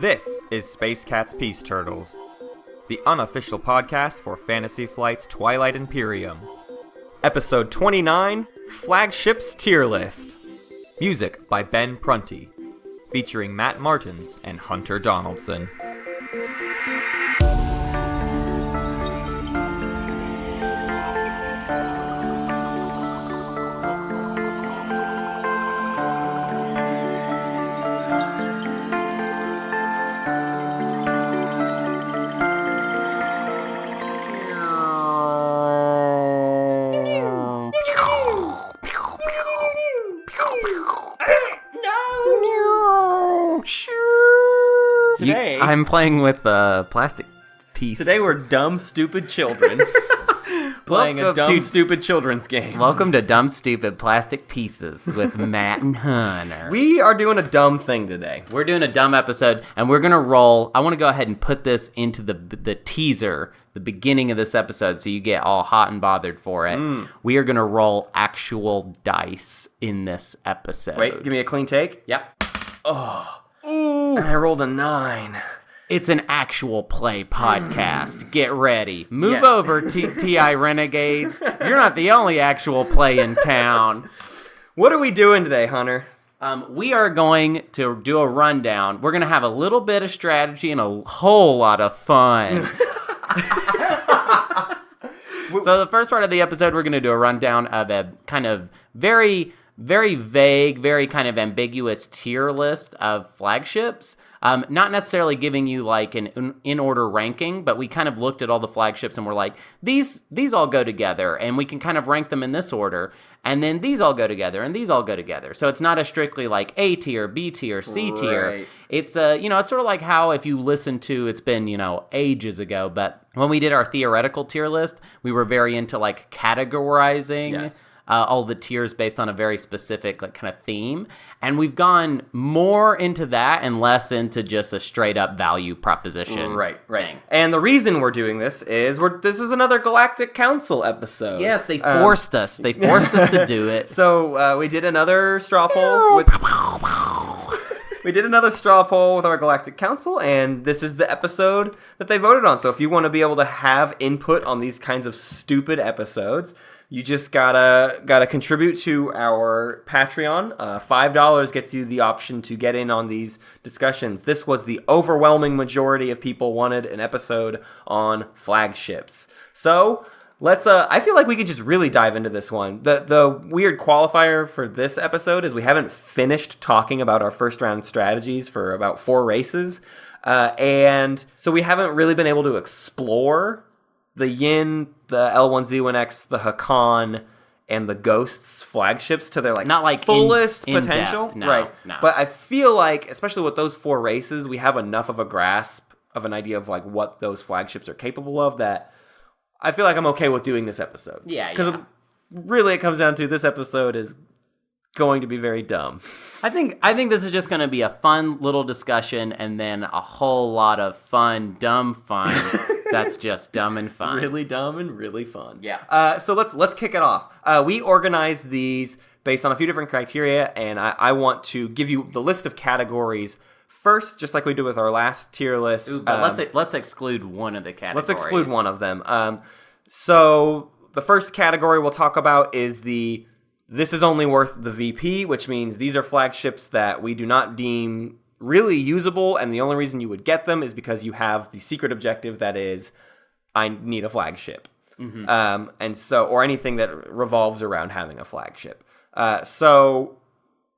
This is Space Cat's Peace Turtles, the unofficial podcast for Fantasy Flight's Twilight Imperium. Episode 29, Flagships Tier List. Music by Ben Prunty, featuring Matt Martins and Hunter Donaldson. Today, I'm playing with a plastic piece. Today we're dumb, stupid children playing a dumb, stupid children's game. Welcome to Dumb, Stupid Plastic Pieces with Matt and Hunter. We are doing a dumb thing today. We're doing a dumb episode, and we're going to roll. I want to go ahead and put this into the teaser, the beginning of this episode, so you get all hot and bothered for it. We are going to roll actual dice in this episode. Wait, give me a clean take. Yep. Oh. Ooh. And I rolled a 9. It's an actual play podcast. Get ready. Move over, TI Renegades. You're not the only actual play in town. What are we doing today, Hunter? We are going to do a rundown. We're going to have a little bit of strategy and a whole lot of fun. So the first part of the episode, we're going to do a rundown of a kind of very vague, very kind of ambiguous tier list of flagships. Not necessarily giving you like an in-order ranking, but we kind of looked at all the flagships and we're like, these all go together, and we can kind of rank them in this order, and then these all go together, and these all go together. So it's not a strictly like A tier, B tier, C tier. Right. It's it's sort of like how if you listen to, it's been, ages ago, but when we did our theoretical tier list, we were very into like categorizing. Yes. All the tiers based on a very specific like kind of theme, and we've gone more into that and less into just a straight up value proposition. Right. And the reason we're doing this is this is another Galactic Council episode. Yes, they forced us. They forced us to do it. So we did another straw poll with. We did another straw poll with our Galactic Council, and this is the episode that they voted on. So if you want to be able to have input on these kinds of stupid episodes, you just gotta contribute to our Patreon. $5 gets you the option to get in on these discussions. This was the overwhelming majority of people wanted an episode on flagships. So let's. I feel like we could just really dive into this one. The weird qualifier for this episode is we haven't finished talking about our first round strategies for about 4 races, and so we haven't really been able to explore the Yin, the L1Z1X, the Hakan, and the Ghosts flagships to their not like fullest in potential. Depth, no, right. No. But I feel like, especially with those 4 races, we have enough of a grasp of an idea of like what those flagships are capable of that I feel like I'm okay with doing this episode. Yeah. Because really it comes down to this episode is going to be very dumb. I think this is just going to be a fun little discussion, and then a whole lot of dumb fun. That's just dumb and fun. Really dumb and really fun. Yeah. So let's kick it off. We organized these based on a few different criteria, and I want to give you the list of categories first, just like we did with our last tier list. Ooh, but let's exclude one of the categories. Let's exclude one of them. So the first category we'll talk about is this is only worth the VP, which means these are flagships that we do not deem really usable, and the only reason you would get them is because you have the secret objective that is, I need a flagship. Mm-hmm. And so, or anything that revolves around having a flagship. So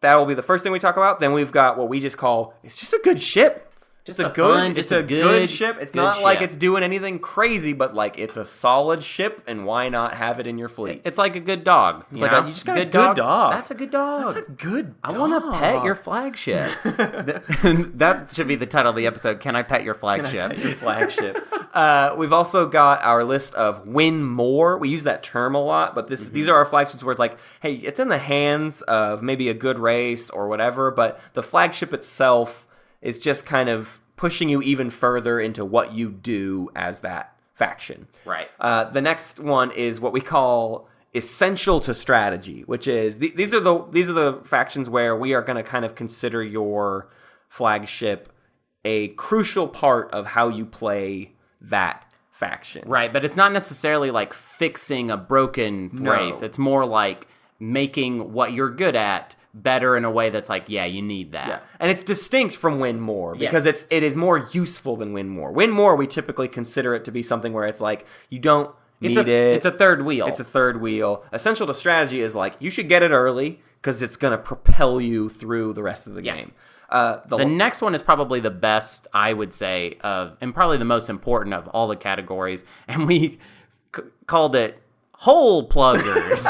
that will be the first thing we talk about. Then we've got what we just call, it's just a good ship. It's a good ship. It's not like it's doing anything crazy, but like it's a solid ship, and why not have it in your fleet? It's like a good dog. You just got a good dog. That's a good dog. That's a good dog. I want to pet your flagship. That should be the title of the episode. Can I pet your flagship? Can I pet your flagship? We've also got our list of win more. We use that term a lot, but these are our flagships where it's like, hey, it's in the hands of maybe a good race or whatever, but the flagship itself is just kind of pushing you even further into what you do as that faction. Right. The next one is what we call essential to strategy, which is these are the factions where we are going to kind of consider your flagship a crucial part of how you play that faction. Right, but it's not necessarily like fixing a broken race. It's more like making what you're good at better in a way that's like, yeah, you need that. Yeah. And it's distinct from win more because it is more useful than win more. Win more, we typically consider it to be something where it's like you don't need it. It's a third wheel. It's a third wheel. Essential to strategy is like you should get it early because it's going to propel you through the rest of the game. The next one is probably the best, I would say, and probably the most important of all the categories, and we called it hole pluggers.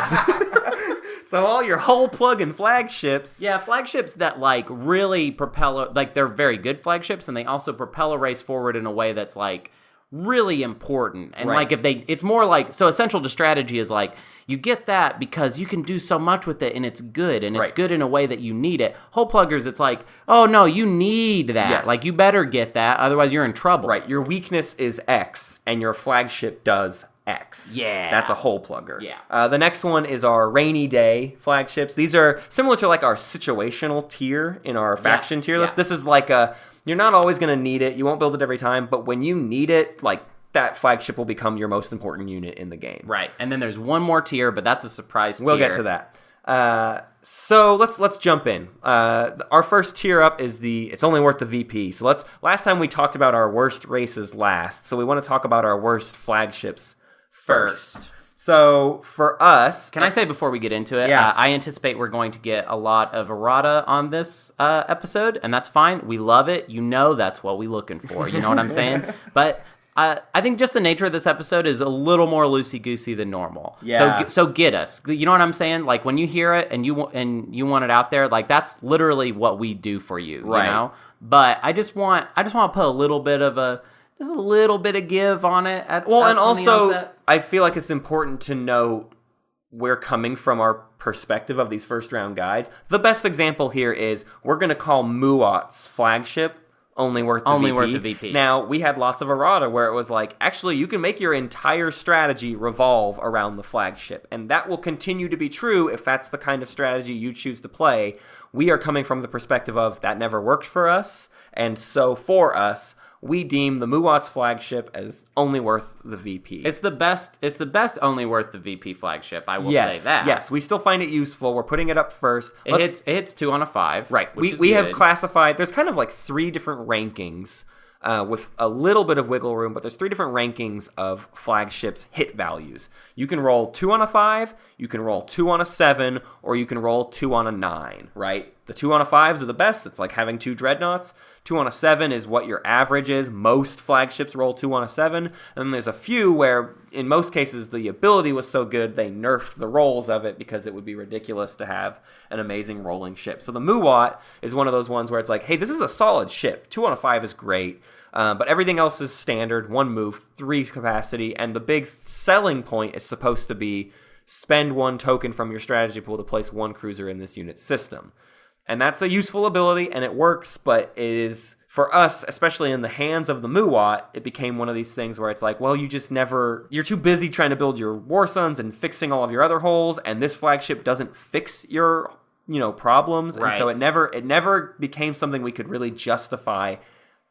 So all your hole plug and flagships. Yeah, flagships that like really propel, like they're very good flagships, and they also propel a race forward in a way that's like really important. And like it's more like, so essential to strategy is like, you get that because you can do so much with it and it's good, and it's good in a way that you need it. Hole pluggers, it's like, oh no, you need that. Yes. Like you better get that, otherwise you're in trouble. Right, your weakness is X and your flagship does X. Yeah. That's a hole plugger. Yeah. The next one is our rainy day flagships. These are similar to like our situational tier in our faction tier list. This is like you're not always going to need it. You won't build it every time, but when you need it, like that flagship will become your most important unit in the game. Right. And then there's one more tier, but that's a surprise tier. We'll get to that. So let's jump in. Our first tier up is it's only worth the VP. So last time we talked about our worst races last. So we want to talk about our worst flagships first. So for us... Can I say before we get into it, I anticipate we're going to get a lot of errata on this episode, and that's fine. We love it. You know that's what we're looking for. You know what I'm saying? But I think just the nature of this episode is a little more loosey-goosey than normal. Yeah. So get us. You know what I'm saying? Like when you hear it and you want it out there, like that's literally what we do for you, right. You know? But I just want to put a little bit of just a little bit of give on it. And also, I feel like it's important to note we're coming from our perspective of these first round guides. The best example here is we're going to call Muat's flagship only worth the VP. Now, we had lots of errata where it was like, actually, you can make your entire strategy revolve around the flagship. And that will continue to be true if that's the kind of strategy you choose to play. We are coming from the perspective of that never worked for us. And so for us, we deem the Muat's flagship as only worth the VP. It's the best only worth the VP flagship, I will say that. Yes, we still find it useful. We're putting it up first. It hits 2 on a 5. Right. We have classified, there's kind of like 3 different rankings with a little bit of wiggle room, but there's 3 different rankings of flagships hit values. You can roll 2 on a 5, you can roll 2 on a 7, or you can roll 2 on a 9, right? The 2 on a 5s are the best. It's like having 2 dreadnoughts. 2 on a 7 is what your average is. Most flagships roll 2 on a 7. And then there's a few where, in most cases, the ability was so good they nerfed the rolls of it because it would be ridiculous to have an amazing rolling ship. So the Muat is one of those ones where it's like, hey, this is a solid ship. 2 on a 5 is great. But everything else is standard. 1 move, 3 capacity. And the big selling point is supposed to be spend 1 token from your strategy pool to place 1 cruiser in this unit's system. And that's a useful ability, and it works, but it is, for us, especially in the hands of the Muat, it became one of these things where it's like, well, you're too busy trying to build your War Suns and fixing all of your other holes, and this flagship doesn't fix your, problems, right. And so it never became something we could really justify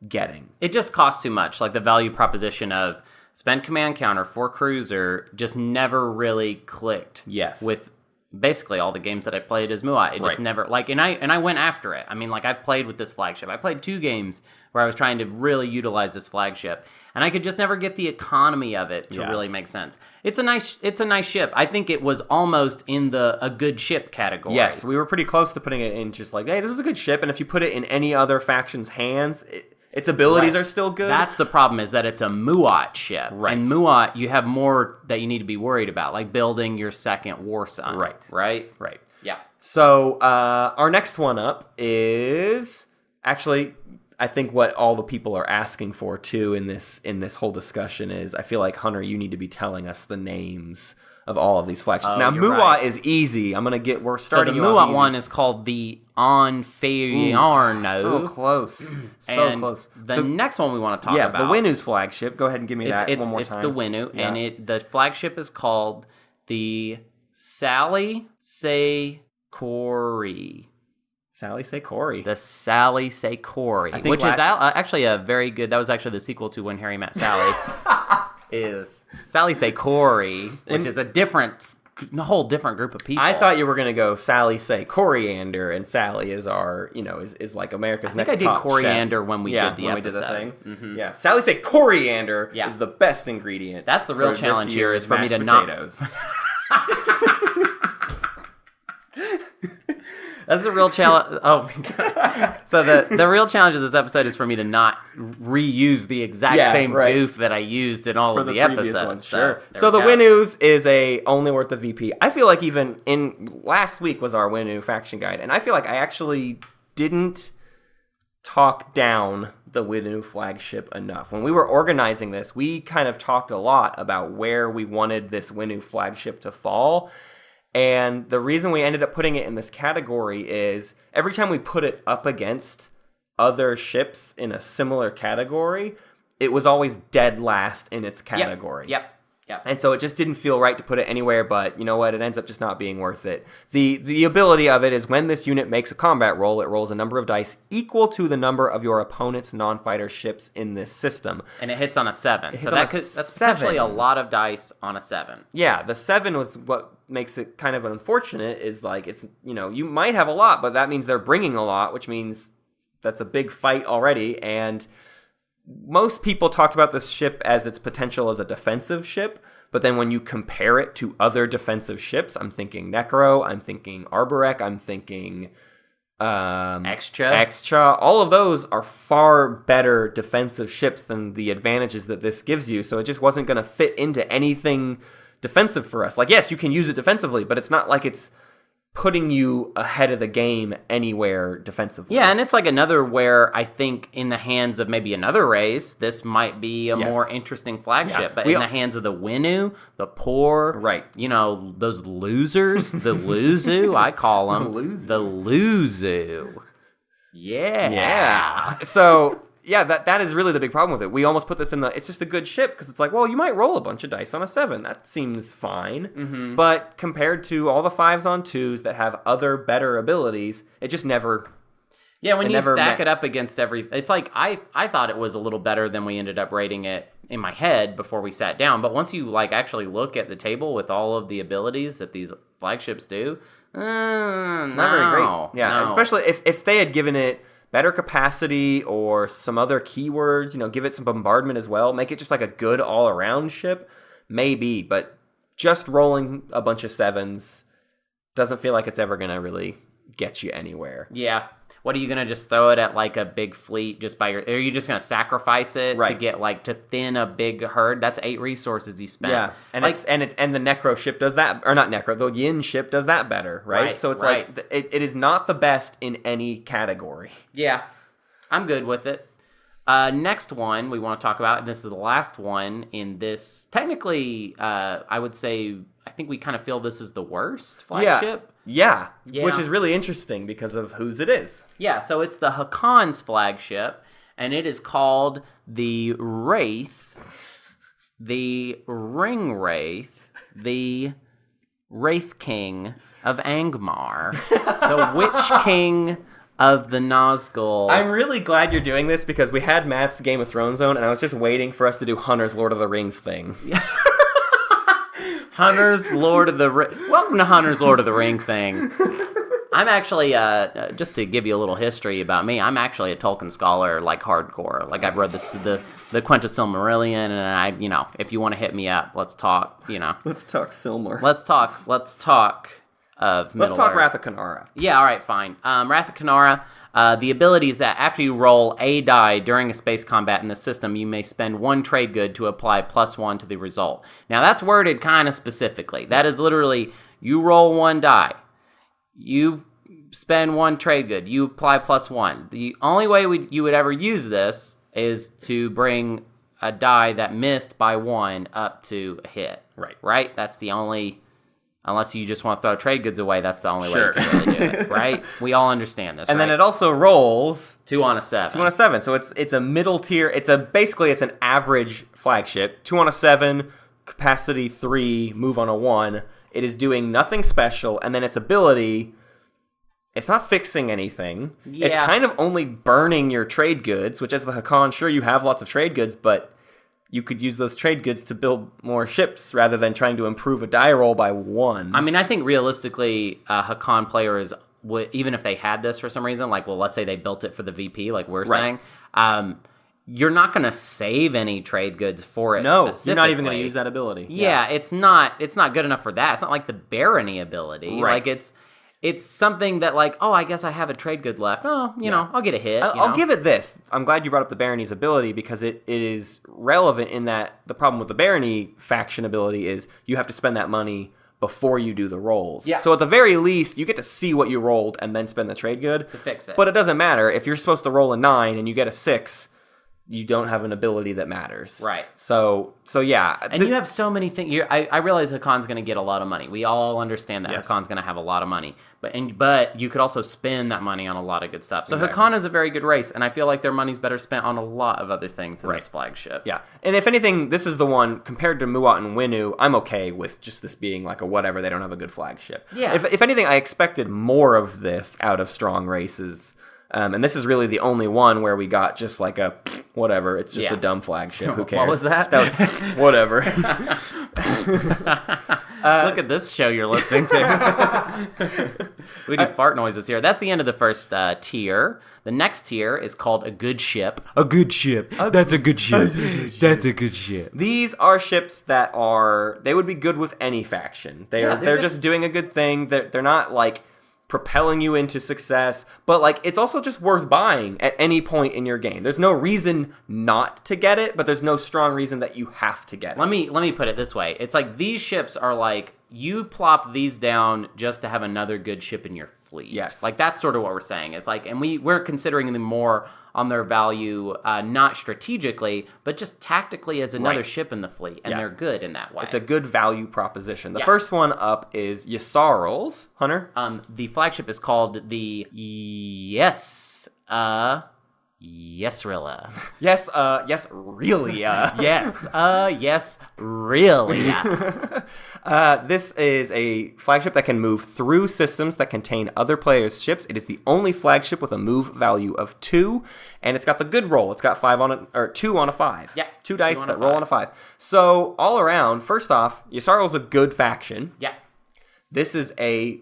getting. It just costs too much, like the value proposition of spend command counter for cruiser just never really clicked. Yes. With basically all the games that I played as Muat. It just never, like, and I went after it. I mean, like, I've played with this flagship. I played 2 games where I was trying to really utilize this flagship, and I could just never get the economy of it to really make sense. It's a nice ship. I think it was almost in a good ship category. Yes, we were pretty close to putting it in just like, hey, this is a good ship, and if you put it in any other faction's hands, its abilities are still good. That's the problem, is that it's a Muat ship. Right. And Muat, you have more that you need to be worried about, like building your second War Sun. Right. Yeah. So our next one up is actually, I think what all the people are asking for too in this whole discussion is, I feel like, Hunter, you need to be telling us the names of all of these flagships. Now, Muat is easy. We're starting. So the Muat one is called the Inferno. So close. The next one we want to talk about. Yeah, the Winnu's flagship. Go ahead and give me that one more time. It's the Winnu, and the flagship is called the Sally Say Corey. Sally Say Corey. The Sally Say Corey, think which is actually a very good. That was actually the sequel to When Harry Met Sally. Is Sally Say Corey, which is a whole different group of people. I thought you were gonna go Sally Say Coriander, and Sally is our, is like America's next top chef. I think I did coriander when we did the when episode. We did the thing. Mm-hmm. Yeah, Sally Say Coriander is the best ingredient. That's the real challenge here, is for me to potatoes. That's the real challenge. Oh my god! So the real challenge of this episode is for me to not reuse the exact same goof that I used in all of the episodes. Sure. So the Winnus is a only worth the VP. I feel like even in last week was our Winnu faction guide, and I feel like I actually didn't talk down the Winnu flagship enough. When we were organizing this, we kind of talked a lot about where we wanted this Winnu flagship to fall. And the reason we ended up putting it in this category is every time we put it up against other ships in a similar category, it was always dead last in its category. Yep. And so it just didn't feel right to put it anywhere, but you know what? It ends up just not being worth it. The ability of it is when this unit makes a combat roll, it rolls a number of dice equal to the number of your opponent's non-fighter ships in this system. And it hits on a 7. So that's potentially a lot of dice on a 7. Yeah, the 7 was what makes it kind of unfortunate, is like it's, you might have a lot, but that means they're bringing a lot, which means that's a big fight already. And most people talked about this ship as its potential as a defensive ship, but then when you compare it to other defensive ships, I'm thinking Necro, I'm thinking Arborek, I'm thinking Extra. All of those are far better defensive ships than the advantages that this gives you, so it just wasn't going to fit into anything defensive for us. Like, yes, you can use it defensively, but it's not like it's putting you ahead of the game anywhere defensively. Yeah, and it's like another where I think in the hands of maybe another race, this might be a more interesting flagship. But in the hands of the Winnu, the poor, those losers, the Luzu, I call them, the Luzu. Yeah. So yeah, that is really the big problem with it. We almost put this in it's just a good ship because it's like, well, you might roll a bunch of dice on a 7. That seems fine. Mm-hmm. But compared to all the 5s on 2s that have other better abilities, it just never... Yeah, when you stack it up against it's like, I thought it was a little better than we ended up rating it in my head before we sat down. But once you actually look at the table with all of the abilities that these flagships do, it's not very great. Yeah, especially if they had given it better capacity or some other keywords, give it some bombardment as well, make it just like a good all-around ship, maybe, but just rolling a bunch of 7s doesn't feel like it's ever going to really get you anywhere. Yeah. What, are you going to just throw it at like a big fleet just by are you just going to sacrifice it to get to thin a big herd? That's 8 resources you spent. Yeah. And and the Necro ship does that, or not Necro, the Yin ship does that better, right? So it's like it is not the best in any category. Yeah. I'm good with it. Next one we want to talk about, and this is the last one in this. Technically, I would say, I think we kind of feel this is the worst flagship. Yeah, which is really interesting because of whose it is. Yeah, so it's the Hakon's flagship, and it is called the Wraith, the Ring Wraith, the Wraith King of Angmar, the Witch King of the Nazgul. I'm really glad you're doing this because we had Matt's Game of Thrones zone, and I was just waiting for us to do Hunter's Lord of the Rings thing. Hunter's Lord of the Ring. Welcome to Hunter's Lord of the Ring thing. I'm actually, just to give you a little history about me, I'm actually a Tolkien scholar, hardcore. I've read the Quenta Silmarillion, and I, if you want to hit me up, let's talk, Let's talk Silmar. Let's talk of Middle Let's talk Earth. Wrath of Khanara. Yeah, all right, fine. Wrath of Khanara, the ability is that after you roll a die during a space combat in the system, you may spend 1 trade good to apply +1 to the result. Now, that's worded kind of specifically. That is literally, you roll 1 die, you spend 1 trade good, you apply +1. The only way you would ever use this is to bring a die that missed by 1 up to a hit. Right? That's the only... Unless you just want to throw trade goods away, that's the only way you can really do it, right? We all understand this, and then it also rolls 2 on a 7. 2 on a 7. So it's a middle tier. Basically it's an average flagship. 2 on a 7, capacity 3, move on a 1. It is doing nothing special, and then its ability It's not fixing anything. Yeah. It's kind of only burning your trade goods, which as the Hakan, sure, you have lots of trade goods, but you could use those trade goods to build more ships rather than trying to improve a die roll by 1. I mean, I think realistically, Hakan players would, even if they had this for some reason, like, well, let's say they built it for the VP, like we're saying, you're not going to save any trade goods for it. No, specifically. you're not even going to use that ability. Yeah, it's not good enough for that. It's not like the barony ability. Right. Like it's something that like, oh, I guess I have a trade good left. Oh, you know, I'll get a hit. I'll give it this. I'm glad you brought up the barony's ability because it is relevant in that the problem with the barony faction ability is you have to spend that money before you do the rolls. Yeah. So at the very least, you get to see what you rolled and then spend the trade good. To fix it. But it doesn't matter. If you're supposed to roll a 9 and you get a 6, you don't have an ability that matters. Right. So yeah. And you have so many things. I realize Hakan's going to get a lot of money. We all understand that Hakan's going to have a lot of money. But you could also spend that money on a lot of good stuff. So exactly. Hakan is a very good race, and I feel like their money's better spent on a lot of other things in this flagship. Yeah. And if anything, this is the one, compared to Muat and Winnu, I'm okay with just this being like a whatever, they don't have a good flagship. Yeah. If anything, I expected more of this out of strong races. And this is really the only one where we got just like a whatever. It's just a dumb flagship. Who cares? What was that? That was whatever. Look at this show you're listening to. We do fart noises here. That's the end of the first tier. The next tier is called a good ship. A good ship. That's a good ship. That's a good ship. These are ships that they would be good with any faction. They're just doing a good thing. They're not like propelling you into success, but like it's also just worth buying at any point in your game. There's no reason not to get it, but there's no strong reason that you have to get it. Let me put it this way. It's like these ships are like you plop these down just to have another good ship in your fleet. Yes. Like that's sort of what we're saying. It's like, and we're considering them more on their value, not strategically, but just tactically as another ship in the fleet, and they're good in that way. It's a good value proposition. The first one up is Yssarl's, Hunter. The flagship is called the Yesrilla. Yes, really. Yes, really. This is a flagship that can move through systems that contain other players' ships. It is the only flagship with a move value of 2, and it's got the good roll. It's got 2 on a 5. Yeah, 2 dice that roll on a 5. So all around, first off, Yssarl's a good faction. Yeah. This is a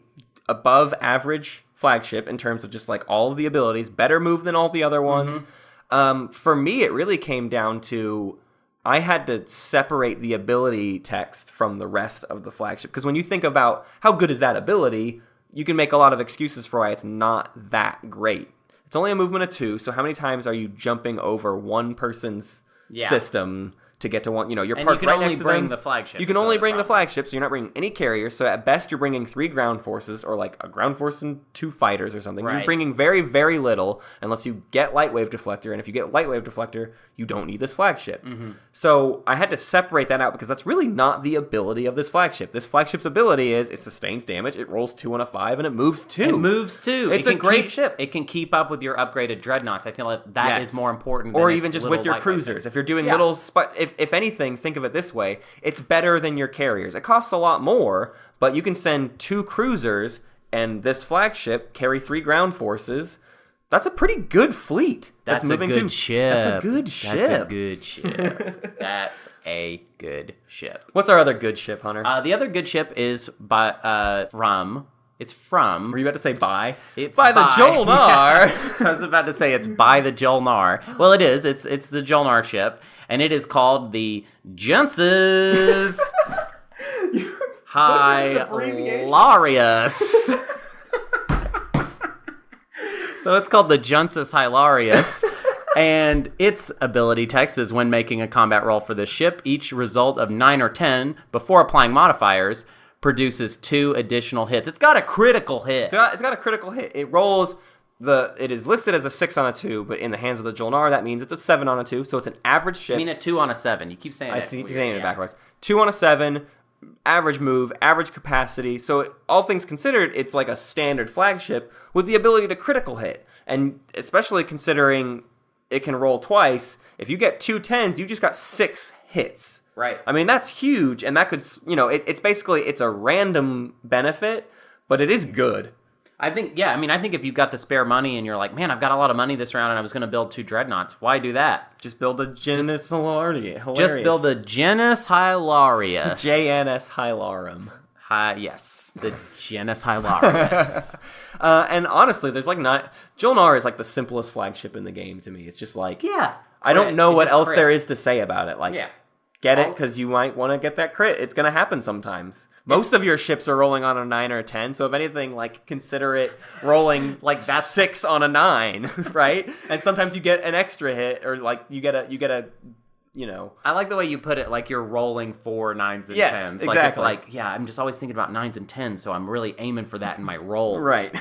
above average flagship in terms of just like all of the abilities, better move than all the other ones. For me, it really came down to I had to separate the ability text from the rest of the flagship. Because when you think about how good is that ability, you can make a lot of excuses for why it's not that great. It's only a movement of 2, so how many times are you jumping over one person's system to get to one? You're parked right next to them. You can only bring the flagship. You can only bring the flagship, so you're not bringing any carriers. So at best, you're bringing 3 ground forces, or like a ground force and 2 fighters or something. Right. You're bringing very, very little, unless you get light wave deflector. And if you get light wave deflector, you don't need this flagship. So I had to separate that out because that's really not the ability of this flagship. This flagship's ability is it sustains damage, it rolls 2 on a 5, and it moves 2. It moves 2. It's a great ship. It can keep up with your upgraded dreadnoughts. I feel like that is more important than or its even just little with your lightweight cruisers. thing. If you're doing little, if anything, think of it this way: it's better than your carriers. It costs a lot more, but you can send 2 cruisers and this flagship carry 3 ground forces. That's a pretty good fleet. That's moving a good 2. ship. That's a good ship. That's a good ship. That's a good ship. What's our other good ship, Hunter? The other good ship is from. It's from. Were you about to say by? It's by the Jolnar. Yeah. I was about to say it's by the Jolnar. Well, it is. It's the Jolnar ship, and it is called the Junces Hilarious. So it's called the Junces Hilarious. And its ability text is when making a combat roll for the ship, each result of 9 or 10 before applying modifiers produces 2 additional hits. It's got a critical hit. It's got a critical hit. It rolls it is listed as a 6 on a 2, but in the hands of the Jolnar, that means it's a 7 on a 2. So it's an average ship. I mean a 2 on a 7. You keep saying I it. see you saying it backwards. 2 on a 7, average move, average capacity. So all things considered, it's like a standard flagship with the ability to critical hit. And especially considering it can roll twice, if you get 2 10s, you just got 6 hits. Right. I mean, that's huge, and that could, it's basically, it's a random benefit, but it is good. I think if you've got the spare money and you're like, man, I've got a lot of money this round and I was going to build 2 dreadnoughts, why do that? Just build a Genus Hilarious. Just build a Genus Hilarious. JNS Hylarum. Yes, the Genus Hilarious. And honestly, there's like not... Jolnar is like the simplest flagship in the game to me. It's just like... Yeah. I don't know what else crits. there is to say about it. Like, Yeah. get it because you might want to get that crit. It's going to happen sometimes. Most of your ships are rolling on a 9 or a 10, so if anything, like, consider it rolling like that 6 on a 9, right? And sometimes you get an extra hit, or like you get a you know. I like the way you put it, like you're rolling 4 9s and 10s. Exactly. Like it's like, yeah, I'm just always thinking about 9s and 10s, so I'm really aiming for that in my rolls. Right.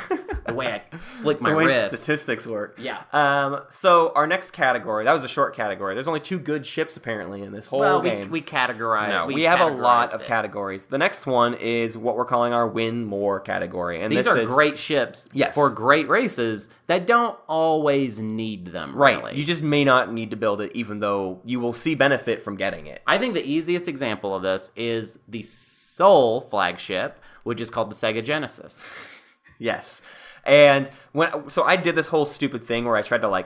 The way I flick my the way wrist. statistics work. Yeah. So our next category, that was a short category. There's only 2 good ships apparently in this whole game. we categorize. No, we have a lot of categories. The next one is what we're calling our win more category. And these are great ships for great races that don't always need them. Right. Really. You just may not need to build it, even though you will see benefit from getting it. I think the easiest example of this is the Soul flagship, which is called the Sega Genesis. Yes. And so I did this whole stupid thing where I tried to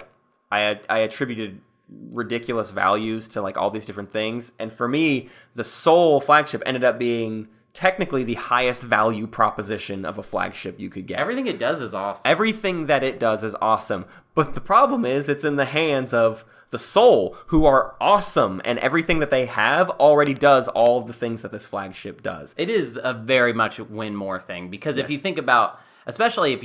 I attributed ridiculous values to like all these different things. And for me, the Soul flagship ended up being technically the highest value proposition of a flagship you could get. Everything it does is awesome. Everything that it does is awesome. But the problem is it's in the hands of the Soul, who are awesome, and everything that they have already does all of the things that this flagship does. It is a very much win more thing, because if you think about, especially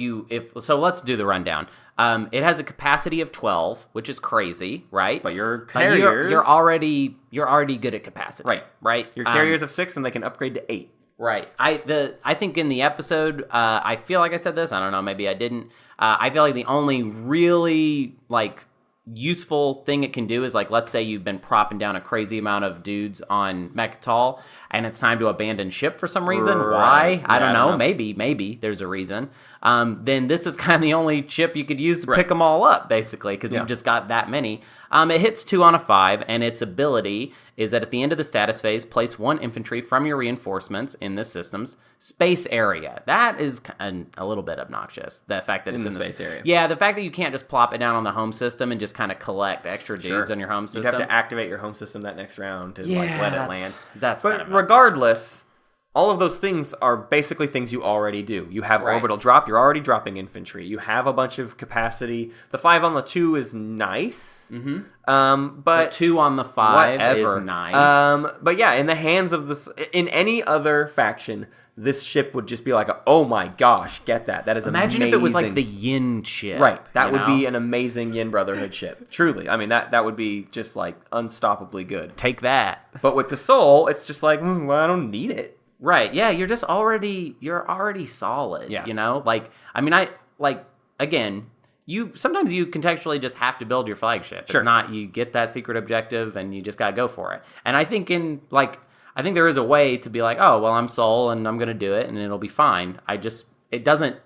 so let's do the rundown. It has a capacity of 12, which is crazy, right? But your carriers... You're already good at capacity. Right? Your carriers have 6, and they can upgrade to 8. Right. I think in the episode, I feel like I said this. I don't know. Maybe I didn't. I feel like the only really useful thing it can do is let's say you've been propping down a crazy amount of dudes on Mechatol and it's time to abandon ship for some reason. Right. Why? I don't know. Maybe there's a reason. Then this is kind of the only chip you could use to pick them all up, basically, because you've just got that many. It hits 2 on a 5, and its ability is that at the end of the status phase, place 1 infantry from your reinforcements in this system's space area. That is a little bit obnoxious, the fact that it's in the space area. Yeah, the fact that you can't just plop it down on the home system and just kind of collect extra dudes on your home system. You have to activate your home system that next round to let it land. But regardless... all of those things are basically things you already do. You have orbital drop, you're already dropping infantry. You have a bunch of capacity. The 5 on the 2 is nice. Mm-hmm. But the 2 on the 5 is nice. But yeah, in the hands of this, in any other faction, this ship would just be like, oh my gosh, get that. That is Imagine amazing. if it was like the Yin ship. Right. That would be an amazing Yin Brotherhood ship. Truly. I mean, that would be just unstoppably good. Take that. But with the Soul, it's just I don't need it. Right, yeah, you're already solid, you know? Again, sometimes you contextually just have to build your flagship. Sure. It's not, you get that secret objective and you just gotta go for it. And I think I think there is a way to be oh, well, I'm Soul and I'm gonna do it and it'll be fine. It doesn't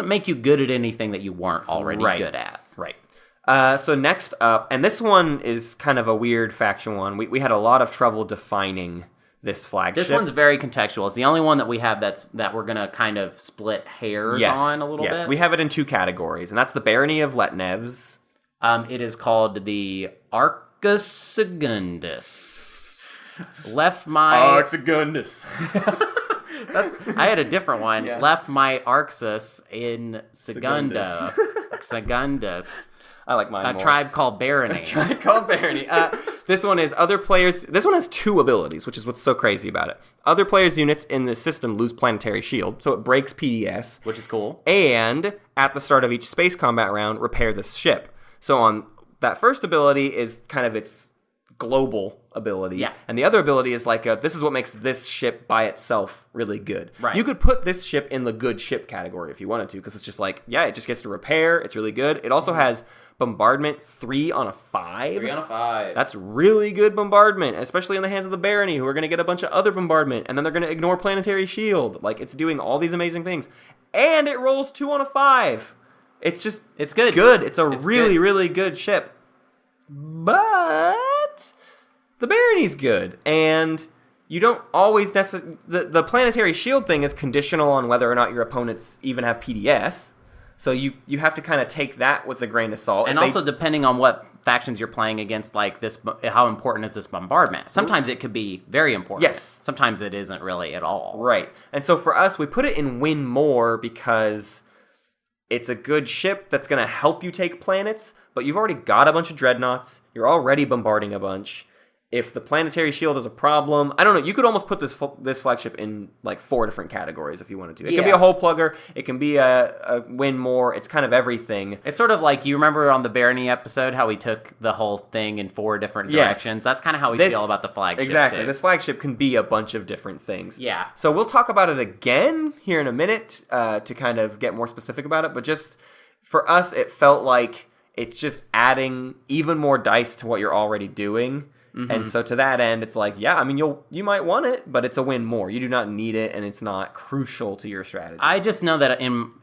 make you good at anything that you weren't already good at. Right. So next up, and this one is kind of a weird faction one. We had a lot of trouble defining this flagship. This one's very contextual. It's the only one that we have that we're going to kind of split hairs on a little bit. Yes, we have it in 2 categories, and that's the Barony of Letnevs. It is called the Arcus Secundus. Left my... Arcus Secundus. I had a different one. Yeah. Left my Arxus in Segunda. Segundus. I like mine more. A tribe called Barony. This one is other players... This one has 2 abilities, which is what's so crazy about it. Other players' units in the system lose planetary shield, so it breaks PDS. Which is cool. And at the start of each space combat round, repair this ship. So on that first ability is kind of its global ability. Yeah. And the other ability is this is what makes this ship by itself really good. Right. You could put this ship in the good ship category if you wanted to, because it's just it just gets to repair. It's really good. It also has bombardment 3 on a 5. 3 on a 5. That's really good bombardment, especially in the hands of the Barony, who are going to get a bunch of other bombardment, and then they're going to ignore planetary shield. It's doing all these amazing things. And it rolls 2 on a 5. It's good. It's really good ship. But the Barony's good. And you don't always necessarily... The planetary shield thing is conditional on whether or not your opponents even have PDS. So you have to kind of take that with a grain of salt. And also depending on what factions you're playing against, like this, how important is this bombardment? Sometimes it could be very important. Yes. Sometimes it isn't really at all. Right. And so for us, we put it in win more because it's a good ship that's going to help you take planets, but you've already got a bunch of dreadnoughts. You're already bombarding a bunch. If the planetary shield is a problem, I don't know. You could almost put this flagship in like 4 different categories if you wanted to. It can be a hole plugger. It can be a win more. It's kind of everything. It's sort of like, you remember on the Barony episode how we took the whole thing in 4 different directions? That's kind of how we feel about the flagship. Exactly. Too. This flagship can be a bunch of different things. Yeah. So we'll talk about it again here in a minute to kind of get more specific about it. But just for us, it felt like it's just adding even more dice to what you're already doing. Mm-hmm. And so to that end, it's like, yeah, I mean, you might want it, but it's a win more. You do not need it, and it's not crucial to your strategy. I just know that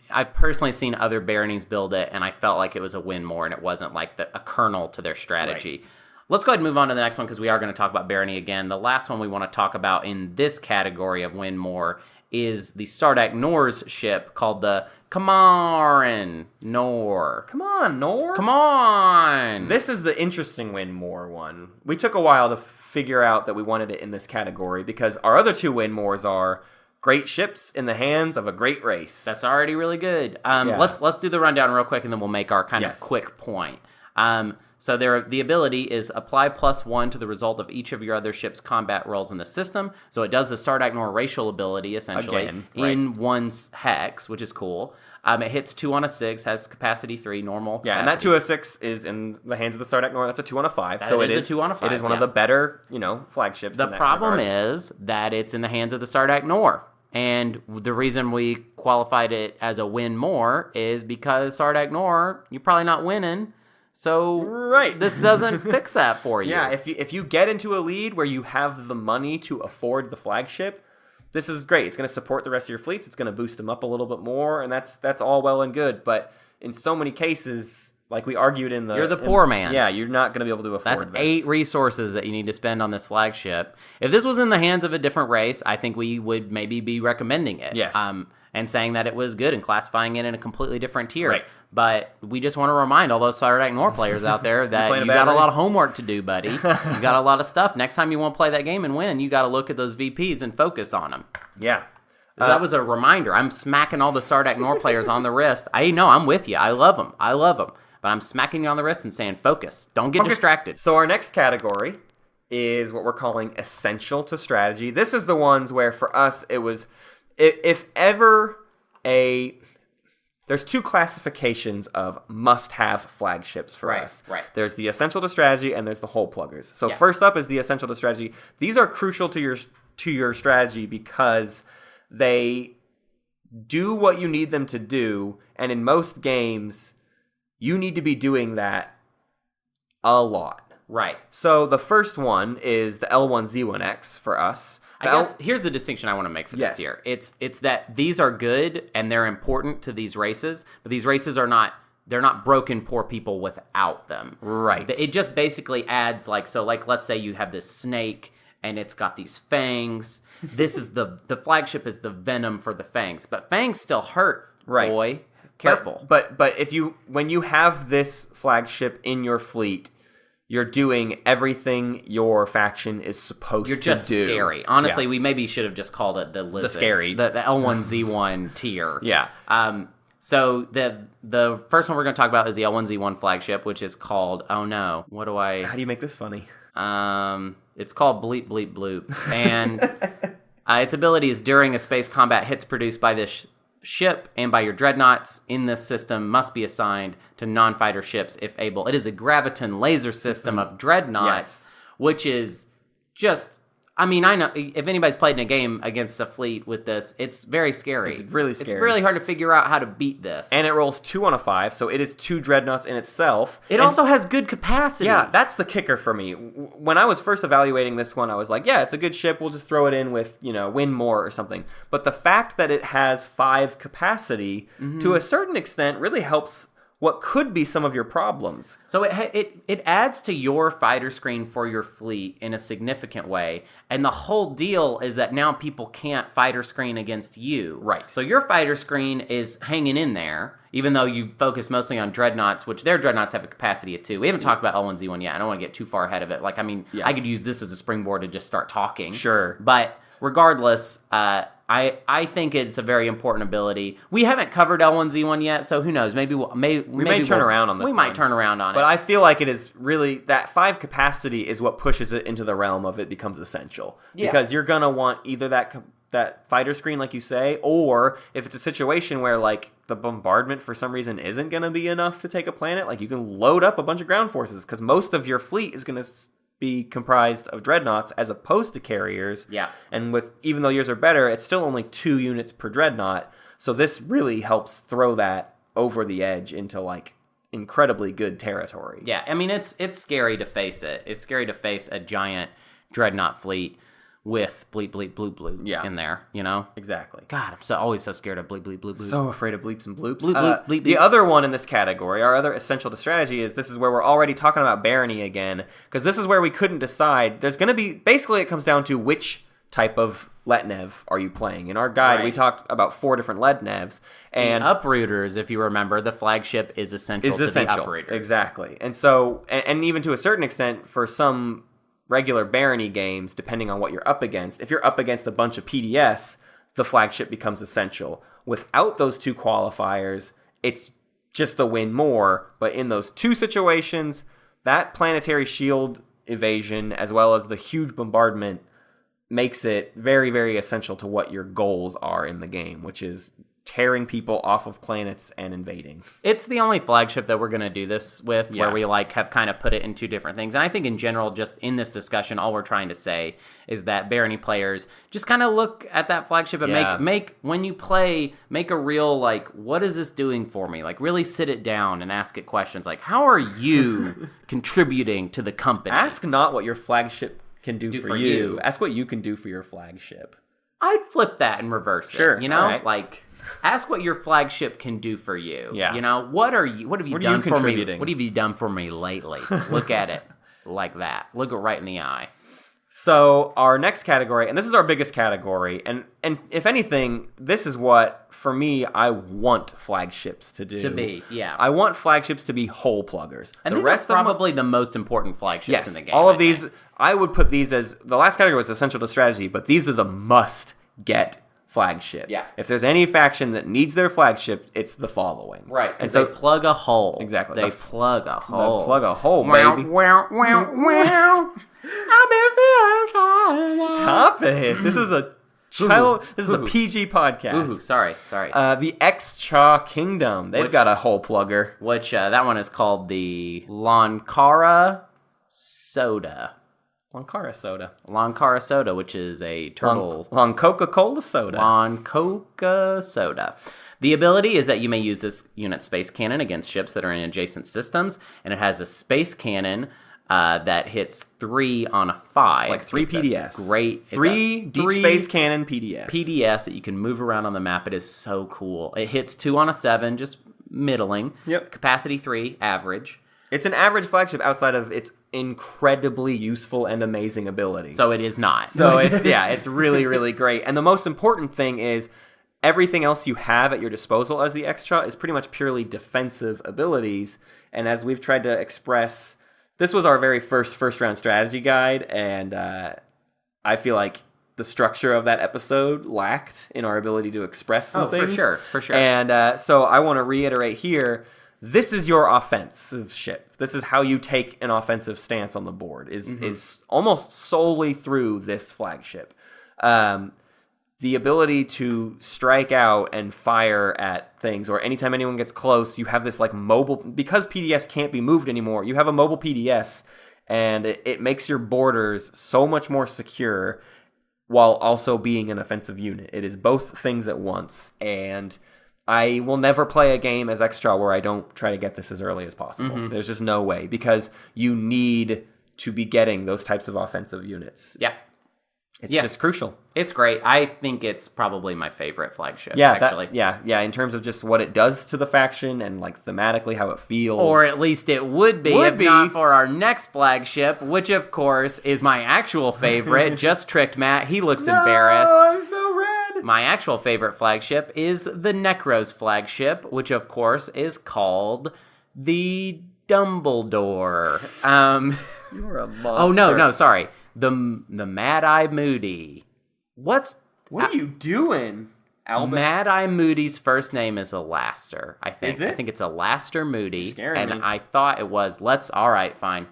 I've personally seen other baronies build it, and I felt like it was a win more, and it wasn't like a kernel to their strategy. Right. Let's go ahead and move on to the next one, because we are going to talk about barony again. The last one we want to talk about in this category of win more is the Sardak Nor's ship called the Kamaran Nor. Come on, Nor. Come on. This is the interesting win more one. We took a while to figure out that we wanted it in this category because our other 2 win mores are great ships in the hands of a great race. That's already really good. Let's do the rundown real quick, and then we'll make our kind of quick point. So the ability is apply +1 to the result of each of your other ship's combat rolls in the system. So it does the Sardak Nor racial ability, essentially, in 1's hex, which is cool. It hits 2 on a 6, has capacity 3, normal capacity. Yeah, and that 2 on a 6 is in the hands of the Sardak Nor. That's a 2 on a 5. It is a 2 on a 5. It is one of the better, flagships. The problem is that it's in the hands of the Sardak Nor. And the reason we qualified it as a win more is because Sardak Nor, you're probably not winning. So this doesn't fix that for you. Yeah, if you get into a lead where you have the money to afford the flagship, this is great. It's going to support the rest of your fleets. It's going to boost them up a little bit more, and that's all well and good. But in so many cases, like we argued you're the poor man. Yeah, you're not going to be able to afford this. That's 8 resources that you need to spend on this flagship. If this was in the hands of a different race, I think we would maybe be recommending it. Yes. And saying that it was good and classifying it in a completely different tier. Right. But we just want to remind all those Sardak Nor players out there that you got a lot of homework to do, buddy. You got a lot of stuff. Next time you want to play that game and win, you got to look at those VPs and focus on them. Yeah. That was a reminder. I'm smacking all the Sardak Nor players on the wrist. I know, I'm with you. I love them. But I'm smacking you on the wrist and saying, focus. Don't get distracted. So our next category is what we're calling essential to strategy. This is the ones where for us it was... If ever there's 2 classifications of must-have flagships for us. Right. There's the essential to strategy and there's the hole pluggers. So first up is the essential to strategy. These are crucial to your strategy because they do what you need them to do, and in most games, you need to be doing that a lot. Right. So the first one is the L1Z1X for us. I guess here's the distinction I want to make for this tier. It's that these are good and they're important to these races, but these races are not broken poor people without them. Right. It just basically adds let's say you have this snake and it's got these fangs. This is the flagship is the venom for the fangs, but fangs still hurt, boy. Careful. But when you have this flagship in your fleet, you're doing everything your faction is supposed to do. You're just scary. Honestly, we maybe should have just called it the lizards. The scary. The L1Z1 tier. Yeah. So the first one we're going to talk about is the L1Z1 flagship, which is called, how do you make this funny? It's called Bleep Bleep Bloop. And its ability is during a space combat, hits produced by this ship and by your dreadnoughts in this system must be assigned to non-fighter ships if able. It is the graviton laser system of dreadnoughts, which is just... I mean, I know if anybody's played in a game against a fleet with this, it's very scary. It's really scary. It's really hard to figure out how to beat this. And it rolls 2 on a 5, so it is 2 dreadnoughts in itself. It also has good capacity. Yeah, that's the kicker for me. When I was first evaluating this one, I was like, yeah, it's a good ship. We'll just throw it in with, win more or something. But the fact that it has 5 capacity, to a certain extent, really helps what could be some of your problems. So it adds to your fighter screen for your fleet in a significant way, and the whole deal is that now people can't fighter screen against you. Right. So your fighter screen is hanging in there, even though you focus mostly on dreadnoughts, which their dreadnoughts have a capacity of 2. We haven't talked about L1Z1 yet. I don't want to get too far ahead of it. Like, I mean, I could use this as a springboard to just start talking. Sure. But regardless, I think it's a very important ability. We haven't covered L1Z1 yet, so who knows? Maybe we may turn around on this. We might turn around on it. But I feel like it is really that 5 capacity is what pushes it into the realm of it becomes essential. Yeah. Because you're gonna want either that fighter screen, like you say, or if it's a situation where like the bombardment for some reason isn't gonna be enough to take a planet, like you can load up a bunch of ground forces because most of your fleet is gonna be comprised of dreadnoughts as opposed to carriers. Yeah. And even though yours are better, it's still only 2 units per dreadnought. So this really helps throw that over the edge into like incredibly good territory. Yeah, I mean it's scary to face it. It's scary to face a giant dreadnought fleet with bleep bleep bloop bloop in there, you know? Exactly. God, I'm always so scared of bleep bleep bloop bloop. So afraid of bleeps and bloops. Bleep, bleep, bleep, the bleep. other one in this category, our other essential to strategy, is this is where we're already talking about barony again, because this is where we couldn't decide. There's going to be, basically it comes down to which type of Letnev are you playing. In our guide, we talked about 4 different Letnevs. And uprooters, if you remember, the flagship is essential to the uprooters. Exactly. And so, and even to a certain extent, for some regular barony games, depending on what you're up against, if you're up against a bunch of PDS, the flagship becomes essential. Without those 2 qualifiers, it's just a win more. But in those 2 situations, that planetary shield evasion, as well as the huge bombardment, makes it very, very essential to what your goals are in the game, which is tearing people off of planets and invading. It's the only flagship that we're going to do this with, where we have kind of put it in 2 different things. And I think in general, just in this discussion, all we're trying to say is that barony players just kind of look at that flagship and make when you play, make a real, like, what is this doing for me? Like, really sit it down and ask it questions like, how are you contributing to the company? Ask not what your flagship can do for you. Ask what you can do for your flagship. I'd flip that and reverse it. Sure. You know? Right. Like, ask what your flagship can do for you. Yeah. You know, what have you done for me? contributing? What have you done for me lately? Look at it like that. Look it right in the eye. So our next category, and this is our biggest category, and if anything, this is what, for me, I want flagships to do. To be, yeah. I want flagships to be hole pluggers. And these are probably the most important flagships in the game. All of these, I would put these as, the last category was essential to strategy, but these are the must-get flagships. Yeah. If there's any faction that needs their flagship, it's the following. Right, and so they plug a hole. Exactly. They plug a hole. They plug a hole, baby. I've been feeling Stop it. This is a This is a PG podcast. Ooh, sorry. The X-Cha Kingdom. They've got a hole plugger. Which, that one is called the Lankara Soda. Lankara Soda, which is a turtle. Coca-Cola Soda. Coca Soda. The ability is that you may use this unit space cannon against ships that are in adjacent systems, and it has a space cannon that hits 3 on a 5. It's like 3 PDS. Great. Three deep space cannon PDS. PDS that you can move around on the map. It is so cool. It hits 2 on a 7, just middling. Yep. Capacity 3, average. It's an average flagship outside of its incredibly useful and amazing ability. So it is not. So it's really, really great. And the most important thing is everything else you have at your disposal as the extra is pretty much purely defensive abilities. And as we've tried to express, this was our very first round strategy guide, and I feel like the structure of that episode lacked in our ability to express some things. For sure. And so I want to reiterate here, this is your offensive ship. This is how you take an offensive stance on the board, is almost solely through this flagship. The ability to strike out and fire at things, or anytime anyone gets close, you have this like mobile, because PDS can't be moved anymore, you have a mobile PDS, and it makes your borders so much more secure while also being an offensive unit. It is both things at once, and I will never play a game as extra where I don't try to get this as early as possible. There's just no way, because you need to be getting those types of offensive units. Yeah. It's just crucial. It's great. I think it's probably my favorite flagship, Yeah, actually. In terms of just what it does to the faction and like thematically how it feels. Or at least it would be not for our next flagship, which of course is my actual favorite. Just tricked Matt. He looks embarrassed. I'm so red. My actual favorite flagship is the Necros flagship, which of course is called the Dumbledore. You're a monster. Oh, no, sorry. The Mad Eye Moody. What are you doing, Albus? Mad Eye Moody's first name is Alaster, I think. Is it? I think it's Alaster Moody. You're scaring me. I thought it was. All right, fine.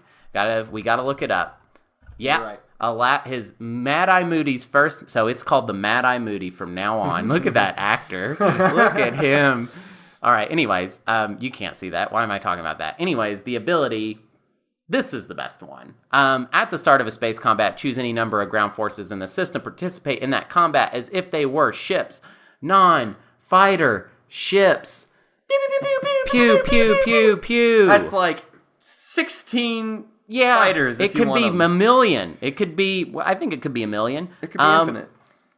We gotta look it up. Yeah. Right. His Mad Eye Moody's first, so it's called the Mad Eye Moody from now on. Look at that actor. Look at him. All right, anyways, you can't see that. Why am I talking about that? Anyways, the ability... This is the best one. At the start of a space combat, choose any number of ground forces in the system. Participate in that combat as if they were ships. Non-fighter ships. Pew, pew, pew, pew. That's like 16 fighters. It could be a million. It could be, I think it could be a million. It could be infinite.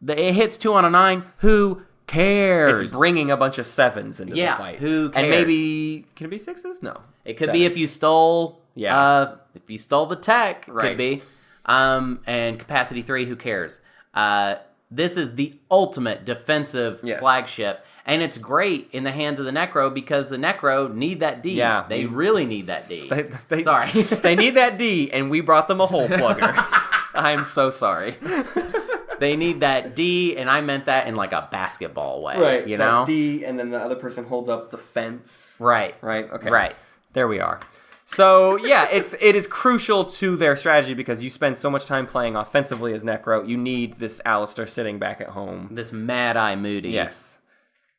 It hits 2 on a 9. Who cares? It's bringing a bunch of 7s into the fight. Who cares? And maybe, can it be 6s? No. It could be if you stole... Yeah. If you stole the tech, right. Could be. And capacity 3, who cares? This is the ultimate defensive flagship, and it's great in the hands of the Necro because the Necro need that D. Yeah. They really need that D. Sorry. They need that D, and we brought them a hole plugger. I'm so sorry. They need that D, and I meant that in like a basketball way. Right. You know? D, and then the other person holds up the fence. Right. Right? Okay. Right. There we are. So, yeah, it is crucial to their strategy because you spend so much time playing offensively as Necro. You need this Alistair sitting back at home. This Mad Eye Moody. Yes.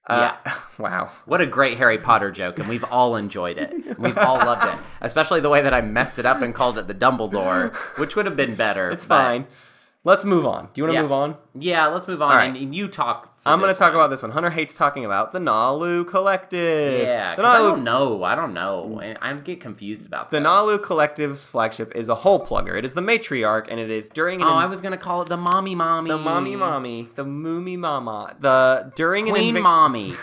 Wow. What a great Harry Potter joke, and we've all enjoyed it. We've all loved it. Especially the way that I messed it up and called it the Dumbledore, which would have been better. It's fine. Let's move on. Do you want to move on? Yeah, let's move on. All right. And you talk. I'm going to talk about this one. Hunter hates talking about the Nalu Collective. Yeah, I don't know. And I get confused about that. The Nalu Collective's flagship is a hole plugger. It is the matriarch, and it is during an... I was going to call it the Mommy Mommy. The Mommy Mommy. The Moomy Mama. Queen Mommy.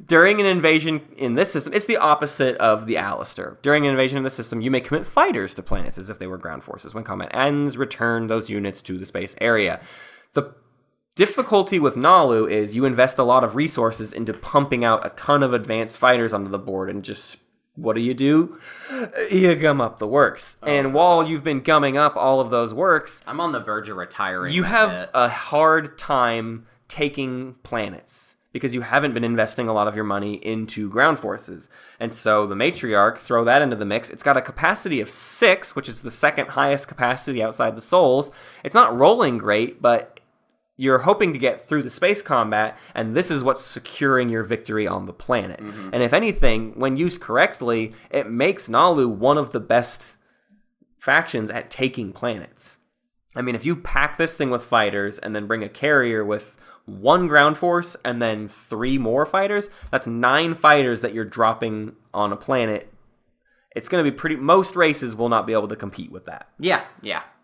During an invasion in this system, it's the opposite of the Alistair. During an invasion in the system, you may commit fighters to planets as if they were ground forces. When combat ends, return those units to the space area. The difficulty with Nalu is you invest a lot of resources into pumping out a ton of advanced fighters onto the board, and just, what do? You gum up the works. And while you've been gumming up all of those works... I'm on the verge of retiring. You have a hard time taking planets, because you haven't been investing a lot of your money into ground forces. And so the Matriarch, throw that into the mix. It's got a capacity of 6, which is the second highest capacity outside the Souls. It's not rolling great, but you're hoping to get through the space combat, and this is what's securing your victory on the planet. Mm-hmm. And if anything, when used correctly, it makes Nalu one of the best factions at taking planets. I mean, if you pack this thing with fighters and then bring a carrier with 1 ground force and then 3 more fighters, that's 9 fighters that you're dropping on a planet. It's going to be most races will not be able to compete with that. Yeah.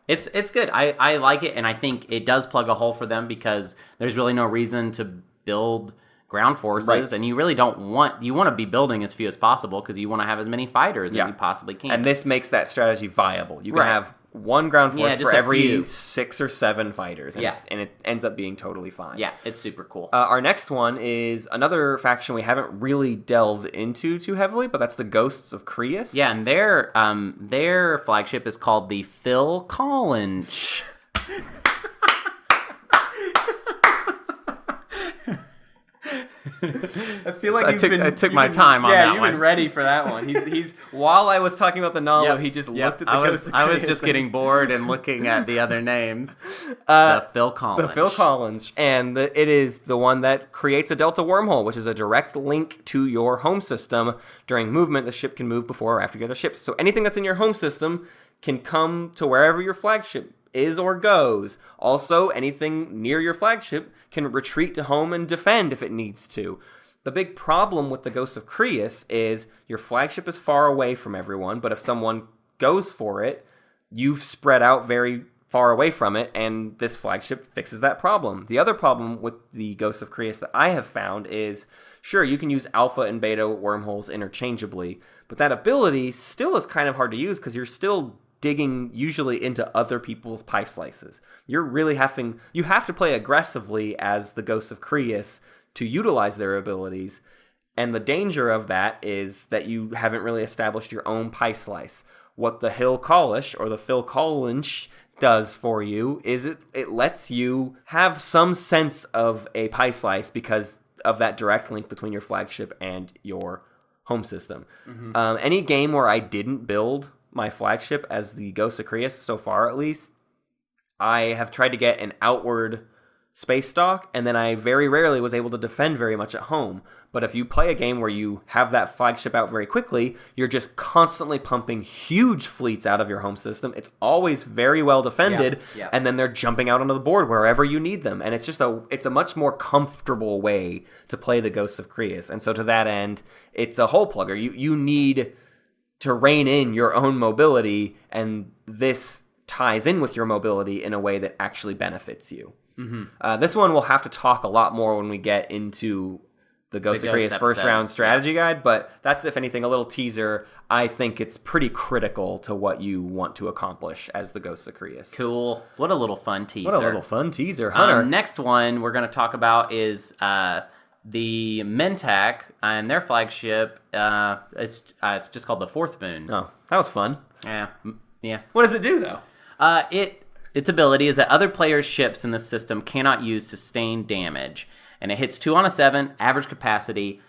It's good. I like it, and I think it does plug a hole for them because there's really no reason to build ground forces, right. And you really you want to be building as few as possible because you want to have as many fighters as you possibly can. And this makes that strategy viable. You can have 1 ground force for every 6 or 7 fighters, and, and it ends up being totally fine. Yeah, it's super cool. Our next one is another faction we haven't really delved into too heavily, but that's the Ghosts of Creus. Yeah, and their flagship is called the Phil Collins. I feel like I took my time on that one. Yeah, you've been ready for that one. He's while I was talking about the Nalu, he just looked at the Ghost of Creus. I was just getting bored and looking at the other names. The Phil Collins. The Phil Collins. And it is the one that creates a Delta wormhole, which is a direct link to your home system. During movement, the ship can move before or after the other ships. So anything that's in your home system can come to wherever your flagship is or goes. Also, anything near your flagship can retreat to home and defend if it needs to. The big problem with the Ghosts of Creus is your flagship is far away from everyone, but if someone goes for it, you've spread out very far away from it, and this flagship fixes that problem. The other problem with the Ghosts of Creus that I have found is, sure, you can use alpha and beta wormholes interchangeably, but that ability still is kind of hard to use because you're still digging usually into other people's pie slices. You have to play aggressively as the Ghosts of Creus to utilize their abilities, and the danger of that is that you haven't really established your own pie slice. What the Hill Callish or the Phil Collins does for you is it lets you have some sense of a pie slice because of that direct link between your flagship and your home system. Any game where I didn't build my flagship as the Ghost of Creus, so far at least, I have tried to get an outward space dock, and then I very rarely was able to defend very much at home. But if you play a game where you have that flagship out very quickly, you're just constantly pumping huge fleets out of your home system. It's always very well defended, and then they're jumping out onto the board wherever you need them. And it's a much more comfortable way to play the Ghosts of Creus. And so to that end, it's a hole plugger. You need to rein in your own mobility, and this ties in with your mobility in a way that actually benefits you. This one we'll have to talk a lot more when we get into the Ghost of Creus First Round Strategy Guide, but that's, if anything, a little teaser. I think it's pretty critical to what you want to accomplish as the Ghost of Creus. Cool. What a little fun teaser. Hunter. Next one we're going to talk about is the Mentak and their flagship. It's just called the Fourth Moon. Oh, that was fun. Yeah. What does it do, though? Its ability is that other players' ships in the system cannot use sustained damage. And it hits 2 on a 7, average capacity.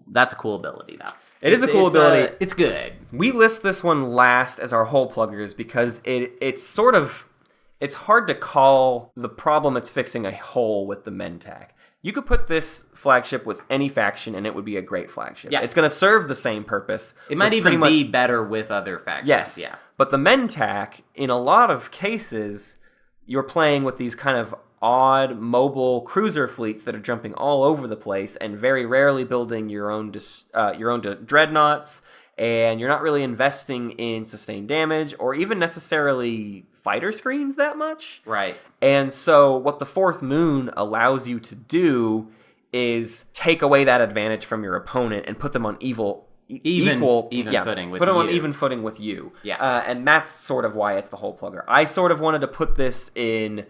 That's a cool ability, though. It's a cool ability. It's good. We list this one last as our hole pluggers because it's hard to call the problem it's fixing a hole with the Mentak. You could put this flagship with any faction and it would be a great flagship. Yeah. It's going to serve the same purpose. It might even be better with other factions. Yes. Yeah. But the Mentak, in a lot of cases, you're playing with these kind of odd mobile cruiser fleets that are jumping all over the place and very rarely building your own dreadnoughts, and you're not really investing in sustained damage or even necessarily fighter screens that much. Right. And so what the Fourth Moon allows you to do is take away that advantage from your opponent and put them on even footing with you. Put them on even footing with you. Yeah. And that's sort of why it's the hole plugger. I sort of wanted to put this in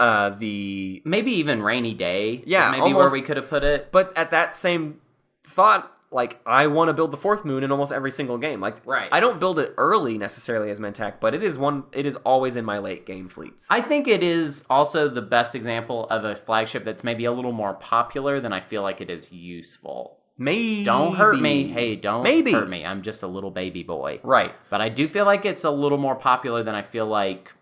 the... Maybe even Rainy Day. Yeah, maybe almost, where we could have put it. But at that same thought, like, I want to build the Fourth Moon in almost every single game. Like, right. I don't build it early necessarily as Mentak, but it is always in my late game fleets. I think it is also the best example of a flagship that's maybe a little more popular than I feel like it is useful. Maybe. Don't hurt me. Hey, don't hurt me. I'm just a little baby boy. Right. But I do feel like it's a little more popular than I feel like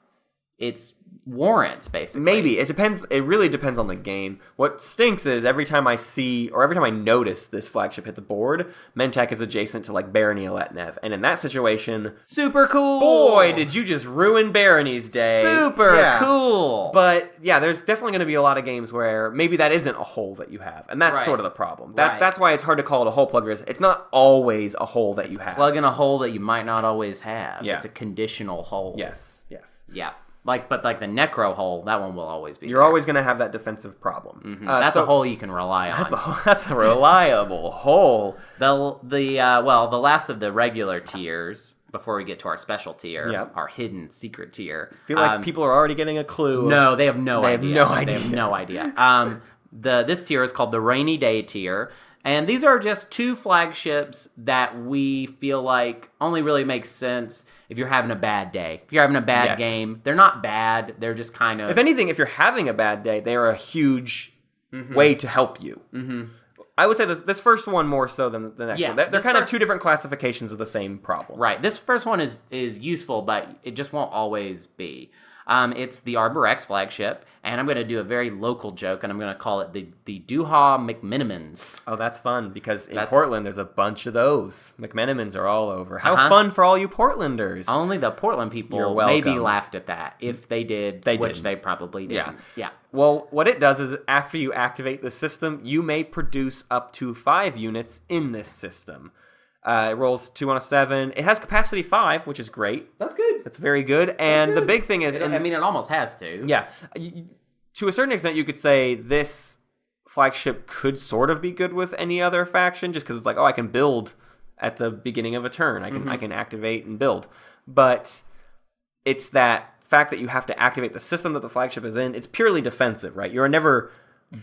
it's warrants, basically. Maybe. It depends. It really depends on the game. What stinks is every time I see, or every time I notice this flagship hit the board, Mentak is adjacent to, like, Barony Aletnev. And in that situation... Super cool! Boy, did you just ruin Barony's day. Super cool! But, yeah, there's definitely going to be a lot of games where maybe that isn't a hole that you have. And that's sort of the problem. That's why it's hard to call it a hole plugger. It's not always a hole that you have. Plug in a hole that you might not always have. Yeah. It's a conditional hole. Yes. Yeah. But the Necro hole, that one will always be. You're always going to have that defensive problem. Mm-hmm. That's a hole you can rely on. That's a reliable hole. The last of the regular tiers before we get to our special tier, our hidden secret tier. I feel like people are already getting a clue. No, they have no idea. They have no idea. This tier is called the Rainy Day tier. And these are just 2 flagships that we feel like only really makes sense if you're having a bad day. If you're having a bad game, they're not bad. They're just kind of... If anything, if you're having a bad day, they are a huge way to help you. Mm-hmm. I would say this first one more so than the next one. They're kind of 2 different classifications of the same problem. Right. This first one is useful, but it just won't always be. It's the Arbor X flagship, and I'm going to do a very local joke, and I'm going to call it the Duha McMenamins. Oh, that's fun, because in Portland, there's a bunch of those. McMenamins are all over. How fun for all you Portlanders. Only the Portland people maybe laughed at that. If they did, they probably didn't. Yeah. Well, what it does is after you activate the system, you may produce up to 5 units in this system. It rolls 2 on a 7. It has capacity 5, which is great. That's good. That's very good. And the big thing is... It almost has to. Yeah. To a certain extent, you could say this flagship could sort of be good with any other faction, just because it's like, I can build at the beginning of a turn. I can activate and build. But it's that fact that you have to activate the system that the flagship is in. It's purely defensive, right? You're never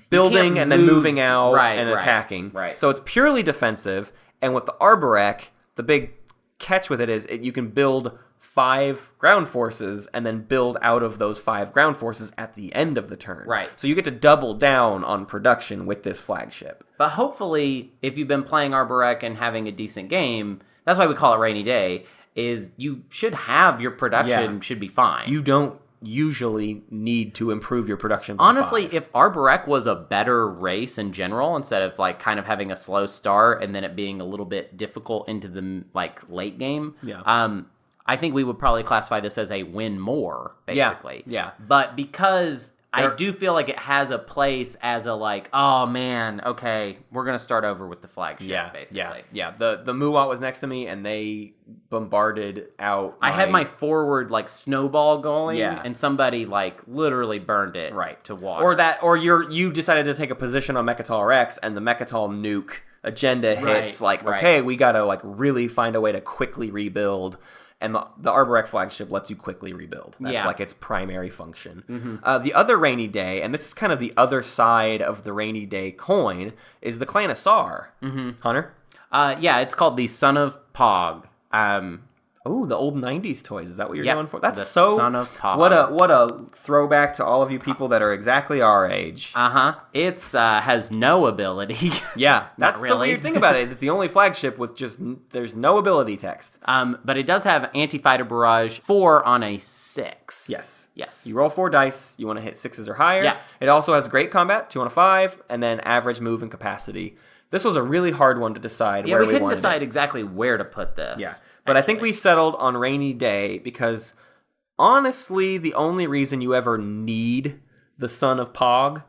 building and then moving out and attacking. Right. So it's purely defensive. And with the Arborec, the big catch with it is you can build 5 ground forces and then build out of those 5 ground forces at the end of the turn. Right. So you get to double down on production with this flagship. But hopefully, if you've been playing Arborec and having a decent game, that's why we call it Rainy Day, is you should have your production should be fine. You don't usually need to improve your production. Honestly, if Arborec was a better race in general, instead of like kind of having a slow start and then it being a little bit difficult into the like late game, I think we would probably classify this as a win more, basically. Yeah. But because I do feel like it has a place as a like, oh man, okay, we're going to start over with the flagship, basically. Yeah. The Muat was next to me, and they bombarded out. I had my forward like snowball going, and somebody like literally burned it to water. Or you decided to take a position on Mechatol Rex, and the Mechatol nuke agenda hits. Okay, we got to like really find a way to quickly rebuild. And the Arborec flagship lets you quickly rebuild. That's like its primary function. The other Rainy Day, and this is kind of the other side of the Rainy Day coin, is the Clan Asar. Hunter? It's called the Son of Pog. Oh, the old 90s toys. Is that what you're going for? That's the so... Son of Pog. What a throwback to all of you people that are exactly our age. It's has no ability. Yeah, that's the weird thing about it, is it's the only flagship with just... There's no ability text. But it does have anti-fighter barrage 4 on a 6. Yes. You roll 4 dice. You want to hit 6s or higher. Yeah. It also has great combat, 2 on a 5, and then average move and capacity. This was a really hard one to decide where we wanted it. We couldn't decide exactly where to put this. Yeah. But I think we settled on Rainy Day because, honestly, the only reason you ever need the Son of Pog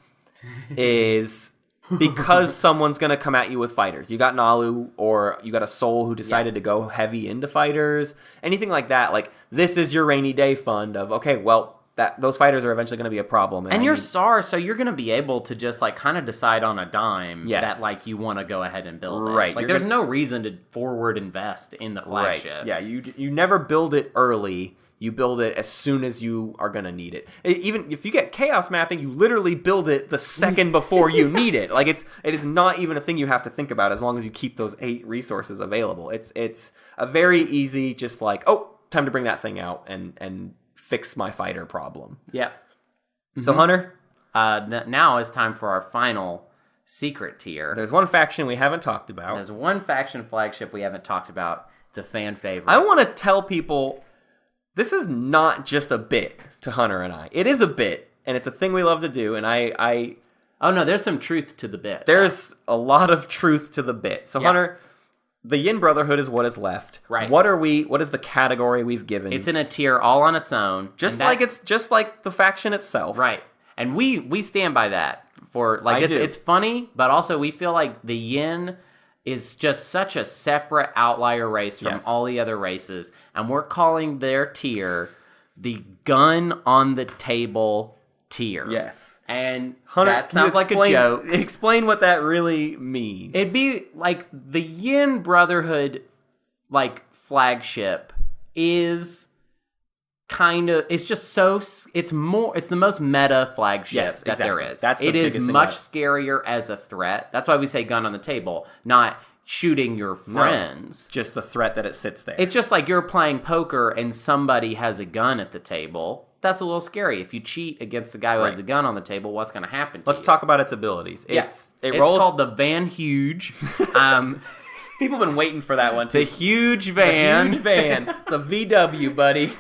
is because someone's going to come at you with fighters. You got Nalu, or you got a Soul who decided to go heavy into fighters. Anything like that. Like, this is your Rainy Day fund of, okay, well, those fighters are eventually going to be a problem. And you're SAR, so you're going to be able to just like kind of decide on a dime that like you want to go ahead and build it. Right. Like there's no reason to forward invest in the flagship. Right. Yeah, you never build it early. You build it as soon as you are going to need it. Even if you get chaos mapping, you literally build it the second before you need it. Like it is not even a thing you have to think about as long as you keep those 8 resources available. It's a very easy, just like, oh, time to bring that thing out and fix my fighter problem. Yeah. So Hunter, now is time for our final secret tier. There's one faction we haven't talked about. There's one faction flagship we haven't talked about. It's a fan favorite. I want to tell people this is not just a bit to Hunter and I. It is a bit, and it's a thing we love to do, and I Oh no, there's some truth to the bit. There's a lot of truth to the bit. So Hunter, the Yin Brotherhood is what is left. Right. What is the category we've given? It's in a tier all on its own. It's just like the faction itself. Right. And we stand by that. For like it's funny, but also we feel like the Yin is just such a separate outlier race from all the other races, and we're calling their tier the gun on the table tier. Yes. And Hunter, that sounds like a joke. Explain what that really means. It'd be like the Yin Brotherhood, like flagship, is kind of. It's just so. It's the most meta flagship that there is. That's the it is biggest much thing scarier as a threat. That's why we say gun on the table, not shooting your friends. Just the threat that it sits there. It's just like you're playing poker and somebody has a gun at the table. That's a little scary. If you cheat against the guy who has a gun on the table, what's going to happen to you? Let's talk about its abilities. It's rolls... called the Van Huge. People have been waiting for that one, too. The Huge Van. The Huge Van. It's a VW, buddy.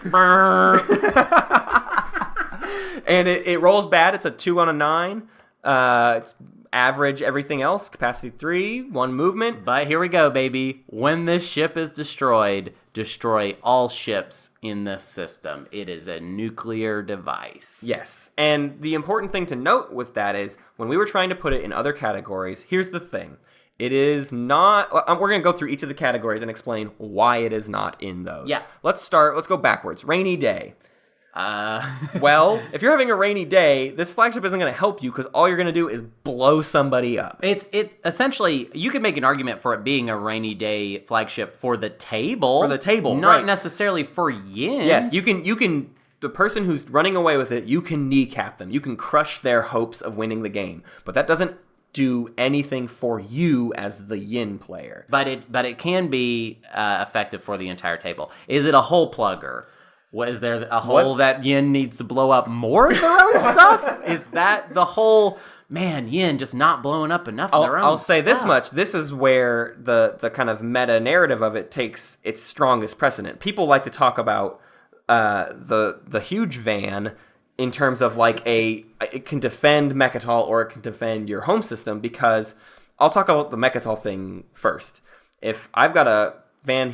And it rolls bad. It's a 2 on a 9. It's average everything else. Capacity 3, 1 movement. But here we go, baby. When this ship is destroyed, destroy all ships in this system. It is a nuclear device. Yes. And the important thing to note with that is when we were trying to put it in other categories, here's the thing. It is not. We're going to go through each of the categories and explain why it is not in those. Yeah. Let's go backwards. Rainy day. Well, if you're having a rainy day, this flagship isn't going to help you because all you're going to do is blow somebody up. It essentially, you could make an argument for it being a rainy day flagship for the table. For the table, not right. necessarily for yin. Yes, you can. The person who's running away with it, you can kneecap them. You can crush their hopes of winning the game. But that doesn't do anything for you as the yin player. But it can be effective for the entire table. Is it a hole plugger? Is there a hole that yin needs to blow up more of their own stuff? Is that the whole, man, yin just not blowing up enough of their own I'll say stuff? this much. This is where the kind of meta-narrative of it takes its strongest precedent. People like to talk about the huge van in terms of like it can defend Mechatol or it can defend your home system, because I'll talk about the Mechatol thing first. If I've got a Van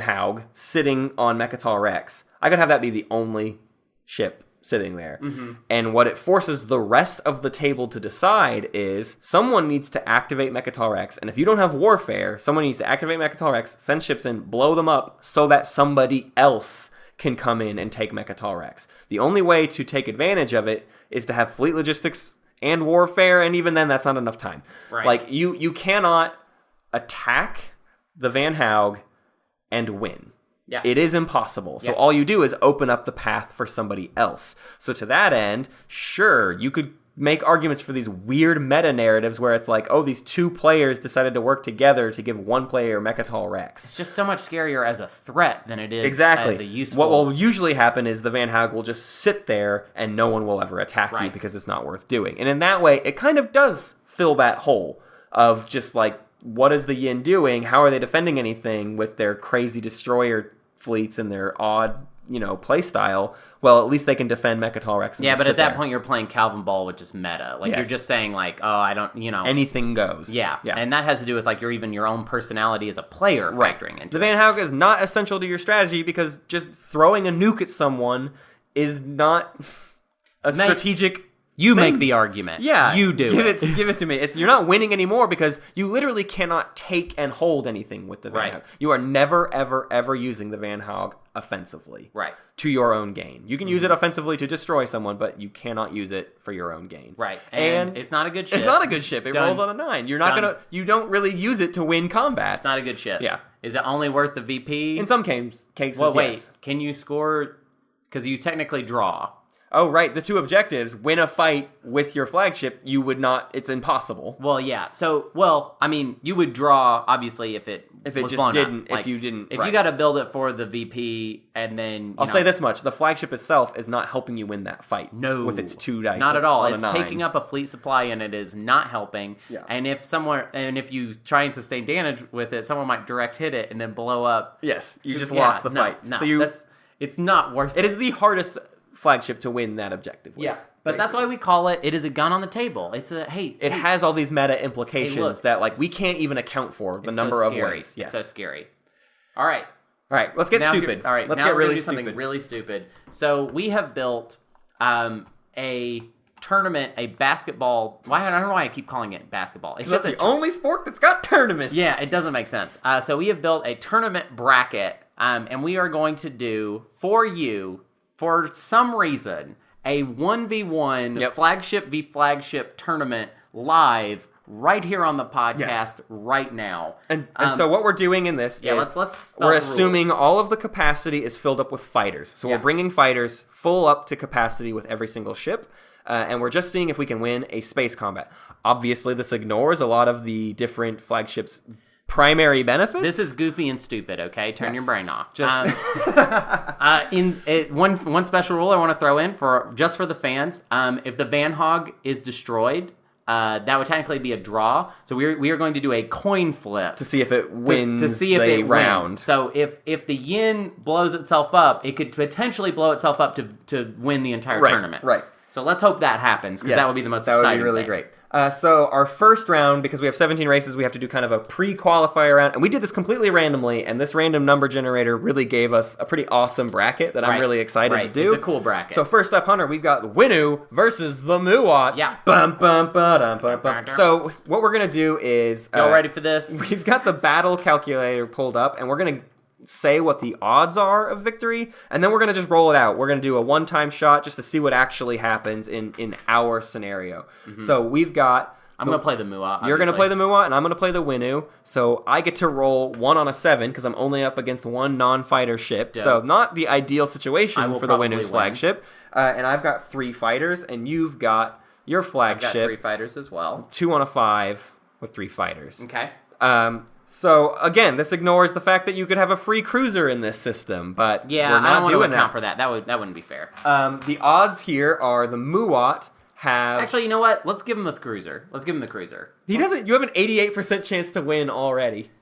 Haug sitting on Mechatol Rex, I could have that be the only ship sitting there. Mm-hmm. And what it forces the rest of the table to decide is someone needs to activate Mechatol Rex, and if you don't have Warfare, someone needs to activate Mechatol Rex, send ships in, blow them up, so that somebody else can come in and take Mechatol Rex. The only way to take advantage of it is to have fleet logistics and Warfare, and even then that's not enough time. Right. Like, you cannot attack the Van Haug and win. Yeah. It is impossible. So Yeah. all you do is open up the path for somebody else. So to that end, sure, you could make arguments for these weird meta-narratives where it's like, oh, these two players decided to work together to give one player Mechatol Rex. It's just so much scarier as a threat than it is Exactly. as a useful... What will usually happen is the Van Haug will just sit there and no one will ever attack you Right. because it's not worth doing. And in that way, it kind of does fill that hole of just like, what is the yin doing? How are they defending anything with their crazy destroyer fleets and their odd, play style? Well, at least they can defend Mechatol Rex. And Yeah, just but sit at that there. point, you're playing Calvin Ball, which is meta. Like, Yes. you're just saying, like, oh, I don't, anything goes. Yeah. Yeah. And that has to do with, like, your own personality as a player factoring into The it. Van Haug is not essential to your strategy because just throwing a nuke at someone is not a strategic. You thing. make the argument. Yeah, You do give it to me. You're not winning anymore because you literally cannot take and hold anything with the Van Right. Haug. You are never, ever, ever using the Van Haug offensively. Right. To your own gain. You can use it offensively to destroy someone, but you cannot use it for your own gain. Right. And it's not a good ship. It's not a good ship. It Done. rolls on a 9. You're not Done. you don't really use it to win combat. It's not a good ship. Yeah. Is it only worth the VP? In some cases, Well, wait. yes. Can you score... Because you technically draw. Oh, right. The two objectives, win a fight with your flagship, you would not, it's impossible. Well, yeah. So, you would draw, obviously, if it If was it just blown didn't, up. Like, if you didn't, If right. you got to build it for the VP, and then... I'll say this much. The flagship itself is not helping you win that fight. No. With its 2 dice. Not at all. on a It's 9. taking up a fleet supply, and it is not helping. Yeah. And if you try and sustain damage with it, someone might direct hit it and then blow up. Yes. You just lost the fight. No, So it's not worth it is the hardest flagship to win that objective with. Yeah. But that's why we call it is a gun on the table. It's a, It has all these meta implications look, that we can't even account for the it's number so of scary. ways. Yes. It's so scary. All right. All right, let's get stupid. All right, let's now get we're really gonna do stupid. something really stupid. So we have built a tournament, a basketball. I don't know why I keep calling it basketball. It's That's just the only sport that's got tournaments. Yeah, it doesn't make sense. So we have built a tournament bracket, and we are going to do for you, for some reason, a 1v1 flagship v flagship tournament live right here on the podcast right now. And so what we're doing in this is let's we're assuming all of the capacity is filled up with fighters. So we're bringing fighters full up to capacity with every single ship. And we're just seeing if we can win a space combat. Obviously, this ignores a lot of the different flagships' primary benefits. This is goofy and stupid, okay? Turn your brain off. Just one special rule I want to throw in for the fans. If the Van Haug is destroyed, that would technically be a draw. So we are going to do a coin flip to see if it wins to see if it round. Wins. So if the yin blows itself up, it could potentially blow itself up to win the entire tournament. Right. So let's hope that happens, because that would be the most exciting That would be really great. So our first round, because we have 17 races, we have to do kind of a pre-qualifier round. And we did this completely randomly, and this random number generator really gave us a pretty awesome bracket that I'm really excited to do. It's a cool bracket. So first up, Hunter, we've got Winnu versus the Muat. Yeah. Bum, bum, ba-dum, bum, bum. So what we're going to do is... Y'all ready for this? We've got the battle calculator pulled up, and we're going to say what the odds are of victory, and then we're going to just roll it out. We're going to do a one-time shot just to see what actually happens in our scenario. So we've got... I'm going to play the Muat. You're going to play the Muat, and I'm going to play the Winnu. So I get to roll 1 on a 7, because I'm only up against one non-fighter ship. Dope. So not the ideal situation for the Winnu's win. flagship. And I've got 3 fighters, and you've got your flagship. I've got 3 fighters as well. 2 on a 5 with 3 fighters. Okay. So, again, this ignores the fact that you could have a free cruiser in this system, but Yeah, we're not I don't want to doing account for that. That wouldn't be fair. The odds here are the Muat have... Actually, you know what? Let's give him the cruiser. He doesn't... You have an 88% chance to win already.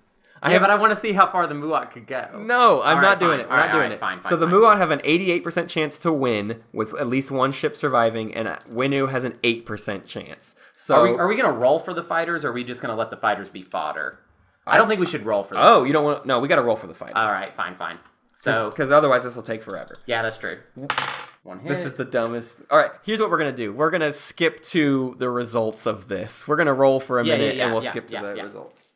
But I want to see how far the Muat could go. No, I'm not doing it. We're not doing it. Fine, so the Muat have an 88% chance to win with at least one ship surviving, and Winnu has an 8% chance. So Are we going to roll for the fighters, or are we just going to let the fighters be fodder? I don't think we should roll for them. Oh, you don't want... No, we got to roll for the fighters. All right, fine. So, because otherwise this will take forever. yeah, that's true. 1 hit. This is the dumbest. All right, here's what we're going to do. We're going to skip to the results of this. We're going to roll for a minute, and we'll skip to the results.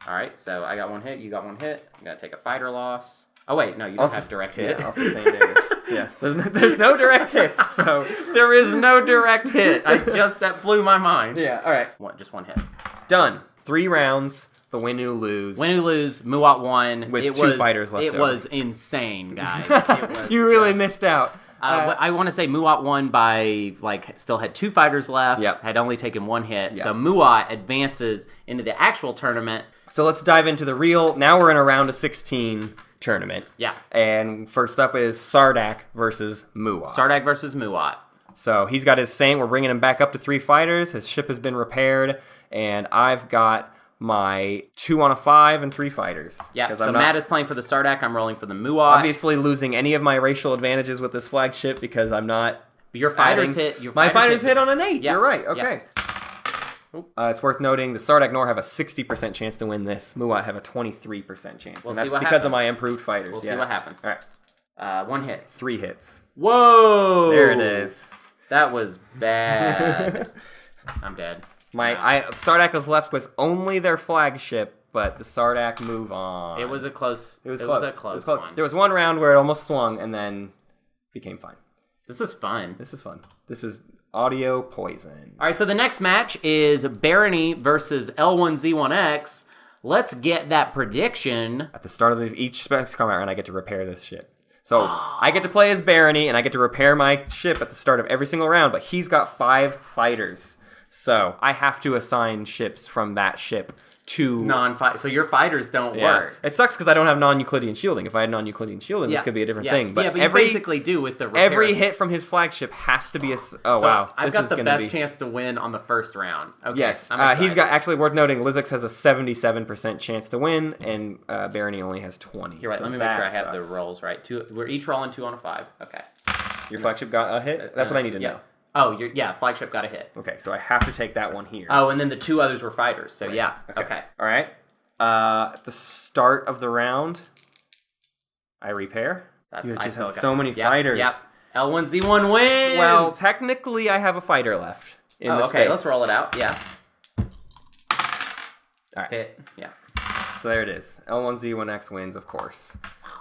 All right, so I got 1 hit. You got 1 hit. You got to take a fighter loss. Oh, wait, no, you don't have direct hit. Yeah, I'll sustain damage. Yeah, there's no direct hits, so... There is no direct hit. That blew my mind. Yeah, all right. Just 1 hit. Done. 3 rounds. The Winnu lose. Winnu lose. Muat won. With 2 fighters left over. It was insane, guys. You really missed out. I want to say Muat won by, still had 2 fighters left. Yep. Had only taken 1 hit. Yep. So Muat advances into the actual tournament. So let's dive into the real... Now we're in a round of 16 tournament. Yeah. And first up is Sardak versus Muat. Sardak versus Muat. So he's got his same... We're bringing him back up to 3 fighters. His ship has been repaired. And I've got my 2 on a 5 and 3 fighters. Yeah, so Matt is playing for the Sardak. I'm rolling for the Muat. Obviously losing any of my racial advantages with this flagship because I'm not... But your fighters hit... My fighters hit on an 8. Yeah. You're right. Okay. Yeah. It's worth noting the Sardak Nor have a 60% chance to win this. Muat have a 23% chance. We'll and that's see what because of happens. my improved fighters. We'll see what happens. All right. 1 hit. 3 hits. Whoa! There it is. That was bad. I'm dead. Sardak was left with only their flagship, but the Sardak move on. It was a close. It was close one. There was one round where it almost swung and then became fine. This is fun. This is audio poison. All right, so the next match is Barony versus L1Z1X. Let's get that prediction. At the start of each specs combat round, I get to repair this ship. So I get to play as Barony, and I get to repair my ship at the start of every single round, but he's got 5 fighters. So I have to assign ships from that ship to... Non-fight. So your fighters don't work. It sucks because I don't have non-Euclidean shielding. If I had non-Euclidean shielding, this could be a different thing. But you basically do with the repair. Every hit from his flagship has to be a... Oh, wow. I've got the best chance to win on the first round. Okay, yes. He's got... Actually, worth noting, Lizix has a 77% chance to win, and Barony only has 20. You're right. Let me make sure I have the rolls right. We're each rolling 2 on a 5. Okay. Your flagship got a hit? That's what I need to know. Oh, flagship got a hit. Okay, so I have to take that one here. Oh, and then the 2 others were fighters. So yeah. Okay. All right. At the start of the round, I repair. You just have so many fighters. Yep. L1Z1 wins. Well, technically, I have a fighter left in the space. Okay, let's roll it out. Yeah. All right. Hit. Yeah. So there it is. L1Z1X wins, of course.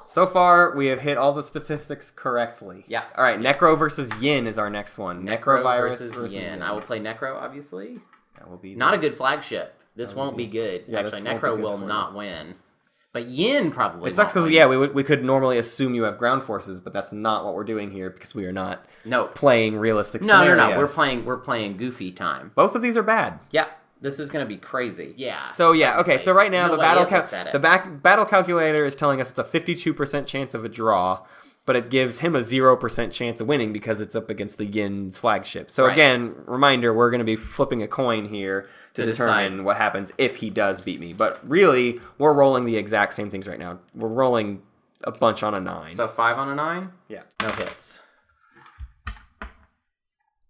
So far, we have hit all the statistics correctly. Yeah. All right, Necro versus Yin is our next one. Necrovirus versus Yin. I will play Necro, obviously. That will be not a good flagship. This won't be good. Yeah, actually, Necro will not win. But Yin probably. It sucks because we could normally assume you have ground forces, but that's not what we're doing here because we are not playing realistic scenarios. No. We're playing goofy time. Both of these are bad. Yeah. This is going to be crazy. Yeah. So yeah, okay. So right now the battle calculator is telling us it's a 52% chance of a draw, but it gives him a 0% chance of winning because it's up against the Yin's flagship. So again, reminder, we're going to be flipping a coin here to determine what happens if he does beat me. But really, we're rolling the exact same things right now. We're rolling a bunch on a 9. So 5 on a 9? Yeah. No hits.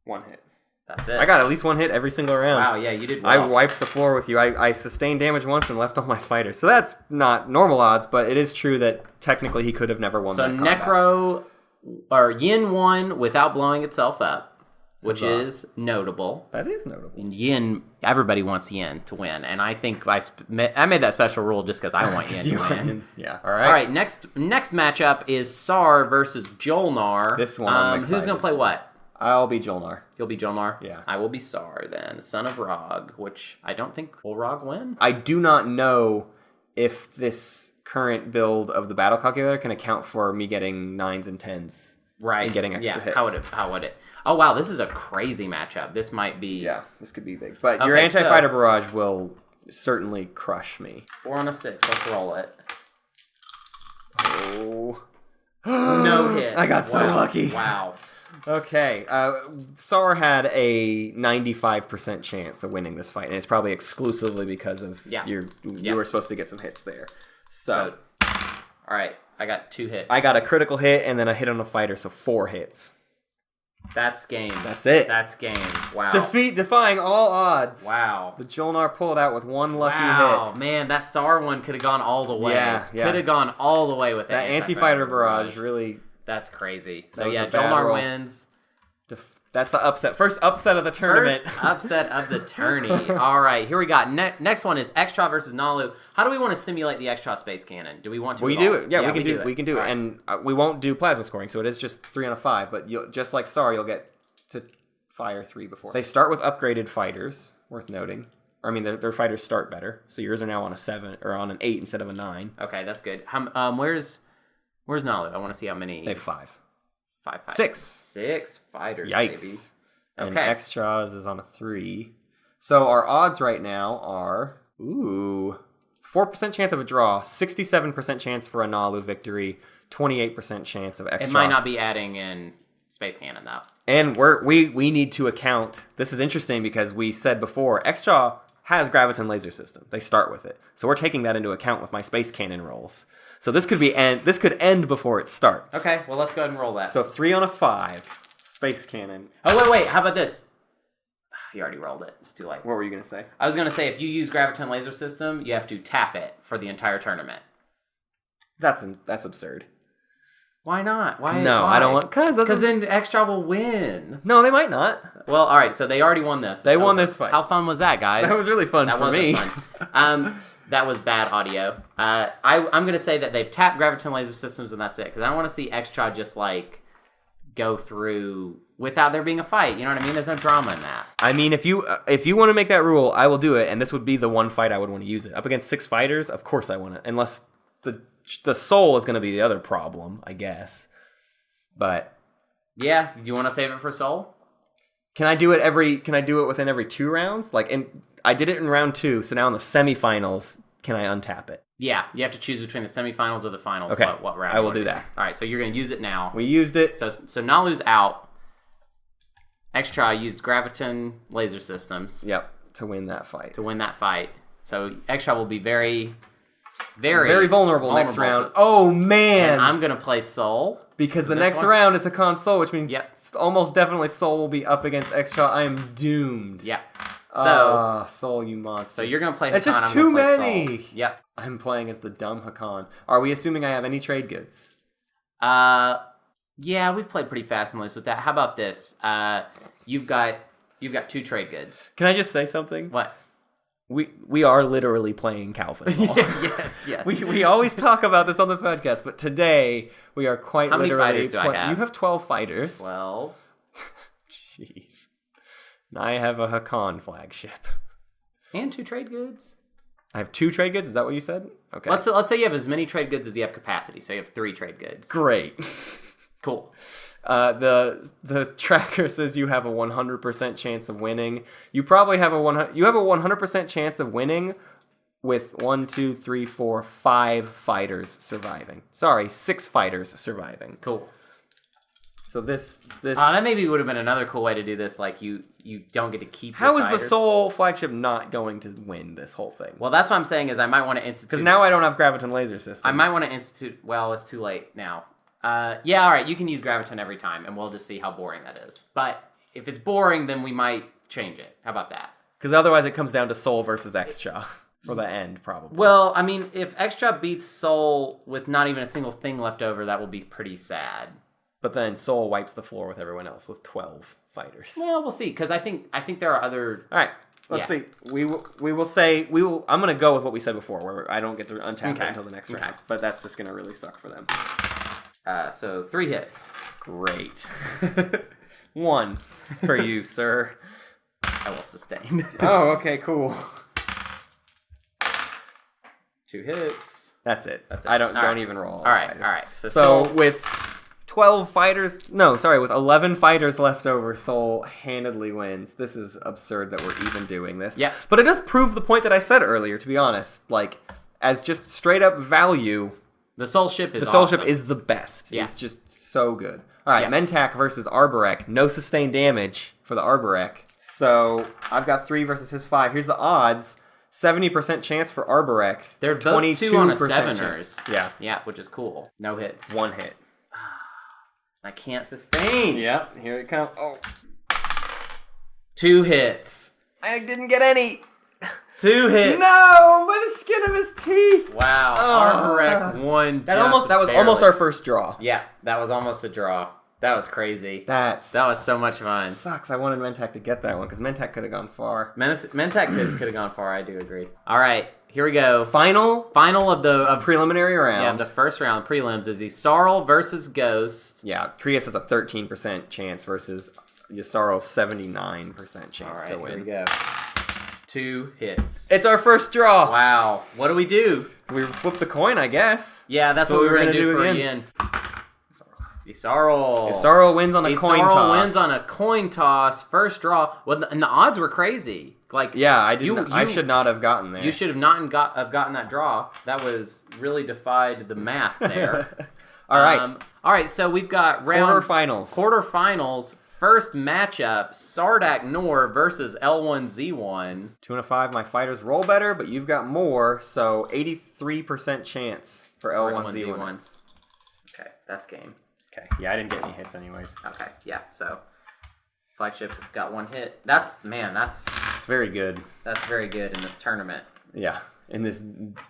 1 hit. That's it. I got at least 1 hit every single round. Wow, yeah, you did well. I wiped the floor with you. I sustained damage once and left all my fighters. So that's not normal odds, but it is true that technically he could have never won that combat. Necro, or Yin won without blowing itself up, which is notable. That is notable. And Yin, everybody wants Yin to win, and I think I made that special rule just because I want Yin to win. Yeah, all right. All right, next matchup is Sar versus Jolnar. This one I'm excited. Who's going to play what? I'll be Jolnar. You'll be Jolnar? Yeah. I will be Sar then, son of Rog, which I don't think will Rog win. I do not know if this current build of the battle calculator can account for me getting 9s and 10s. Right. And getting extra hits. How would it? Oh, wow, this is a crazy matchup. This might be... Yeah, this could be big. But your anti-fighter barrage will certainly crush me. 4 on a 6. Let's roll it. Oh. No hits. I got so lucky. Wow. Okay, Sar had a 95% chance of winning this fight, and it's probably exclusively because of you were supposed to get some hits there. So, all right, I got 2 hits. I got a critical hit and then a hit on a fighter, so 4 hits. That's game. That's it. That's game. Wow. Defying all odds. Wow. The Jolnar pulled out with 1 lucky hit. Wow, man, that Sar one could have gone all the way. Yeah. Could have gone all the way with that anti-fighter barrage. Really. That's crazy. So yeah, Jolnar wins. That's the upset. First upset of the tournament. First upset of the tourney. All right, here we got. Next one is Extra versus Nalu. How do we want to simulate the Extra space cannon? Do we want to? We do it. Yeah, we can do it. Right. And we won't do plasma scoring, so it is just 3 on a 5. But just like Sar, you'll get to fire 3 before. They start with upgraded fighters. Worth noting. I mean, their fighters start better. So yours are now on a 7 or on an 8 instead of a 9. Okay, that's good. Where's Nalu? I want to see how many. They have 5. 5 fighters. 6. 6 fighters. Yikes. Baby. And Extras is on a 3. So our odds right now are 4% chance of a draw, 67% chance for a Nalu victory, 28% chance of Extra. It might not be adding in space cannon though. And we need to account. This is interesting because we said before Extra has graviton laser system. They start with it. So we're taking that into account with my space cannon rolls. So this could end before it starts. Okay, well let's go ahead and roll that. So 3 on a 5. Space cannon. Oh, wait. How about this? You already rolled it. It's too late. What were you going to say? I was going to say, if you use Graviton Laser System, you have to tap it for the entire tournament. That's absurd. Why not? Why? I don't want... Because then Extra will win. No, they might not. Well, all right. So they already won this. They won this fight. How fun was that, guys? That was really fun for me. Fun. That was bad audio. I'm going to say that they've tapped Graviton Laser Systems and that's it. Because I don't want to see Extra just like... go through without there being a fight. You know what I mean? There's no drama in that. I mean, if you want to make that rule, I will do it, and this would be the one fight I would want to use it. Up against 6 fighters, of course I want it. Unless the soul is going to be the other problem, I guess. But yeah, do you want to save it for soul? Can I do it within every 2 rounds? I did it in round 2, so now in the semifinals, can I untap it? Yeah, you have to choose between the semifinals or the finals. Okay, what round I will do that. All right, so you're going to use it now. We used it. So Nalu's out. Extra used Graviton Laser Systems. Yep, to win that fight. So Extra will be very vulnerable next round. Oh, man. And I'm going to play Soul. Because the next round is a console, which means almost definitely Soul will be up against Extra. I am doomed. Yeah. So Soul, you monster. So you're going to play Hakan. It's just too many. Soul. Yep. I'm playing as the dumb Hakan. Are we assuming I have any trade goods? Yeah, we've played pretty fast and loose with that. How about this? You've got 2 trade goods. Can I just say something? What? We are literally playing Calvin Ball. yes. We always talk about this on the podcast, but today we are quite How literally... How many fighters do I have? You have 12 fighters. 12. Jeez. And I have a Hakan flagship. And 2 trade goods? I have 2 trade goods? Is that what you said? Okay. Let's say you have as many trade goods as you have capacity, so you have 3 trade goods. Great. Cool. The tracker says you have a 100% chance of winning. You probably have a 100% chance of winning with 5 fighters surviving. Sorry, 6 fighters surviving. Cool. So this that maybe would have been another cool way to do this. Like you don't get to keep. How is fighters. the Soul flagship not going to win this whole thing? Well, that's what I'm saying. Is I might want to institute. Because now I don't have Graviton laser systems. I might want to institute. Well, it's too late now. Yeah, all right. You can use Graviton every time, and we'll just see how boring that is. But if it's boring, then we might change it. How about that? Because otherwise it comes down to Soul versus Extra for the end, probably. Well, I mean, if Extra beats Soul with not even a single thing left over, that will be pretty sad. But then Soul wipes the floor with everyone else with 12 fighters. Well, we'll see, because I think there are other... All right, let's see. We will. I'm gonna go with what we said before, where I don't get to untap it until the next round. But that's just gonna really suck for them. So 3 hits. Great. 1 for you, sir. I will sustain. Oh, okay, cool. 2 hits. That's it. That's it. I don't All even roll. All right. So with 12 fighters, with 11 fighters left over, Soul handedly wins. This is absurd that we're even doing this. Yeah. But it does prove the point that I said earlier, to be honest. Like, as just straight up value, the Soul Ship is the Soul awesome. Ship is the best. Yeah. It's just so good. All right, Mentak versus Arborek. No sustained damage for the Arborek. So I've got 3 versus his 5. Here's the odds. 70% chance for Arborek. They're both 2 on a 7ers. Chance. Yeah. Yeah, which is cool. No hits. 1 hit. I can't sustain. Yep, here it comes. Oh. 2 hits. I didn't get any. 2 hits. No, by the skin of his teeth. Wow. Arborek won. That was barely. almost our first draw. Yeah, that was almost a draw. That was crazy. That was so much fun. Sucks. I wanted Mentak to get that one because Mentak could have gone far. Mentak could have gone far. I do agree. All right, here we go. Final of the preliminary round. Yeah, the first round prelims is Yssaril versus Ghost. Yeah, Krios has a 13% chance versus Yssaral's 79% chance to win. Here we go. 2 hits. It's our first draw. Wow. What do we do? We flip the coin, I guess. Yeah, that's what we were going to do for Yin. Yssaril. Yssaril wins on a coin toss. Yssaril wins on a coin toss. First draw. Well, and the odds were crazy. Like, yeah, I should not have gotten there. You should have not have gotten that draw. That was really defied the math there. All right. So we've got quarterfinals. First matchup: Sardak Nor versus L1Z1. 2 and a 5. My fighters roll better, but you've got more. So 83% chance for L1Z1. Okay, that's game. Okay. Yeah, I didn't get any hits anyways. Okay. Yeah. So Flagship got 1 hit. That's it's very good. That's very good in this tournament. Yeah. In this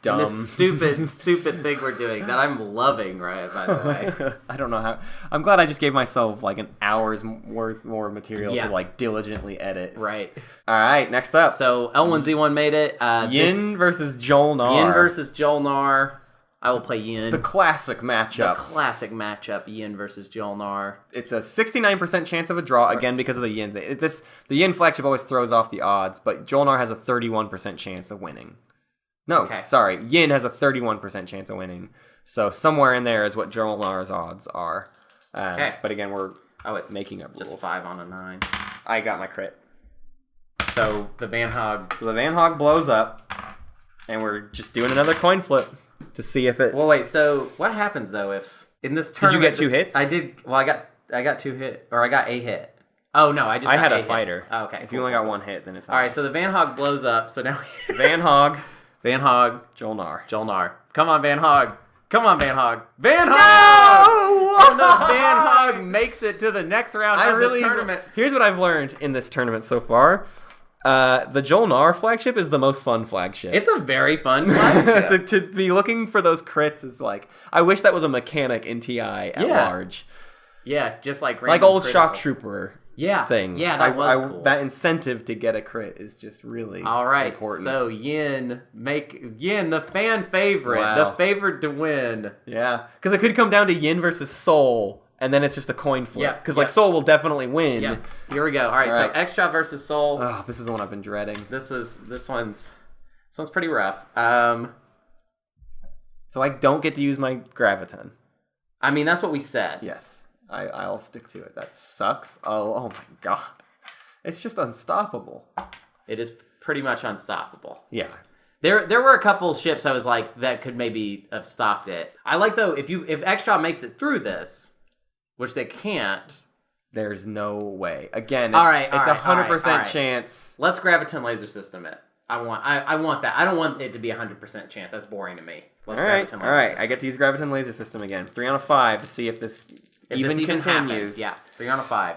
dumb, stupid thing we're doing that I'm loving, right? By the way, I don't know how. I'm glad I just gave myself like an hour's worth more material to like diligently edit. Right. All right. Next up. So L1Z1 made it. Yin versus Jolnar. Yin versus Jolnar. I will play Yin. The classic matchup. Yin versus Jolnar. It's a 69% chance of a draw, again, because of the Yin. The Yin flagship always throws off the odds, but Jolnar has a 31% chance of winning. No, sorry. Yin has a 31% chance of winning. So somewhere in there is what Jolnar's odds are. But again, we're making up rules. Just 5 on a 9. I got my crit. So the Van Hog blows up, and we're just doing another coin flip to see if it... Well, wait, so what happens, though, if in this tournament... Did you get 2 hits? I did. Well, I got 2 hit, or I got a hit. Oh, no, I had a fighter. Oh, okay. If you only got 1 hit, then it's not. All right, so the Van Hog blows up, so now... Van Hog, Jolnar. Come on, Van Hog. Van Hog! No! And the Van Hog makes it to the next round of the tournament. Here's what I've learned in this tournament so far. The Jolnar flagship is the most fun flagship. It's a very fun flagship. to be looking for those crits is like... I wish that was a mechanic in TI at large. Yeah, just like old critical. Shock Trooper thing. Yeah, that was cool. That incentive to get a crit is just really important. So Yin, the fan favorite, the favorite to win. Yeah, because it could come down to Yin versus Soul, and then it's just a coin flip. Because Soul will definitely win. Yeah. Here we go. All right, so Extra versus Soul. Oh, this is the one I've been dreading. This one's pretty rough. So I don't get to use my Graviton. I mean, that's what we said. Yes. I'll stick to it. That sucks. Oh my god. It's just unstoppable. It is pretty much unstoppable. Yeah. There were a couple ships I was like, that could maybe have stopped it. I like, though, if Extra makes it through this, which they can't. There's no way. Again, it's 100% chance. Let's Graviton Laser System it. I want that. I don't want it to be 100% chance. That's boring to me. Let's Graviton Laser System. All right. I get to use Graviton Laser System again. 3 out of 5 to see if this even continues. Happens. Yeah, 3 out of 5.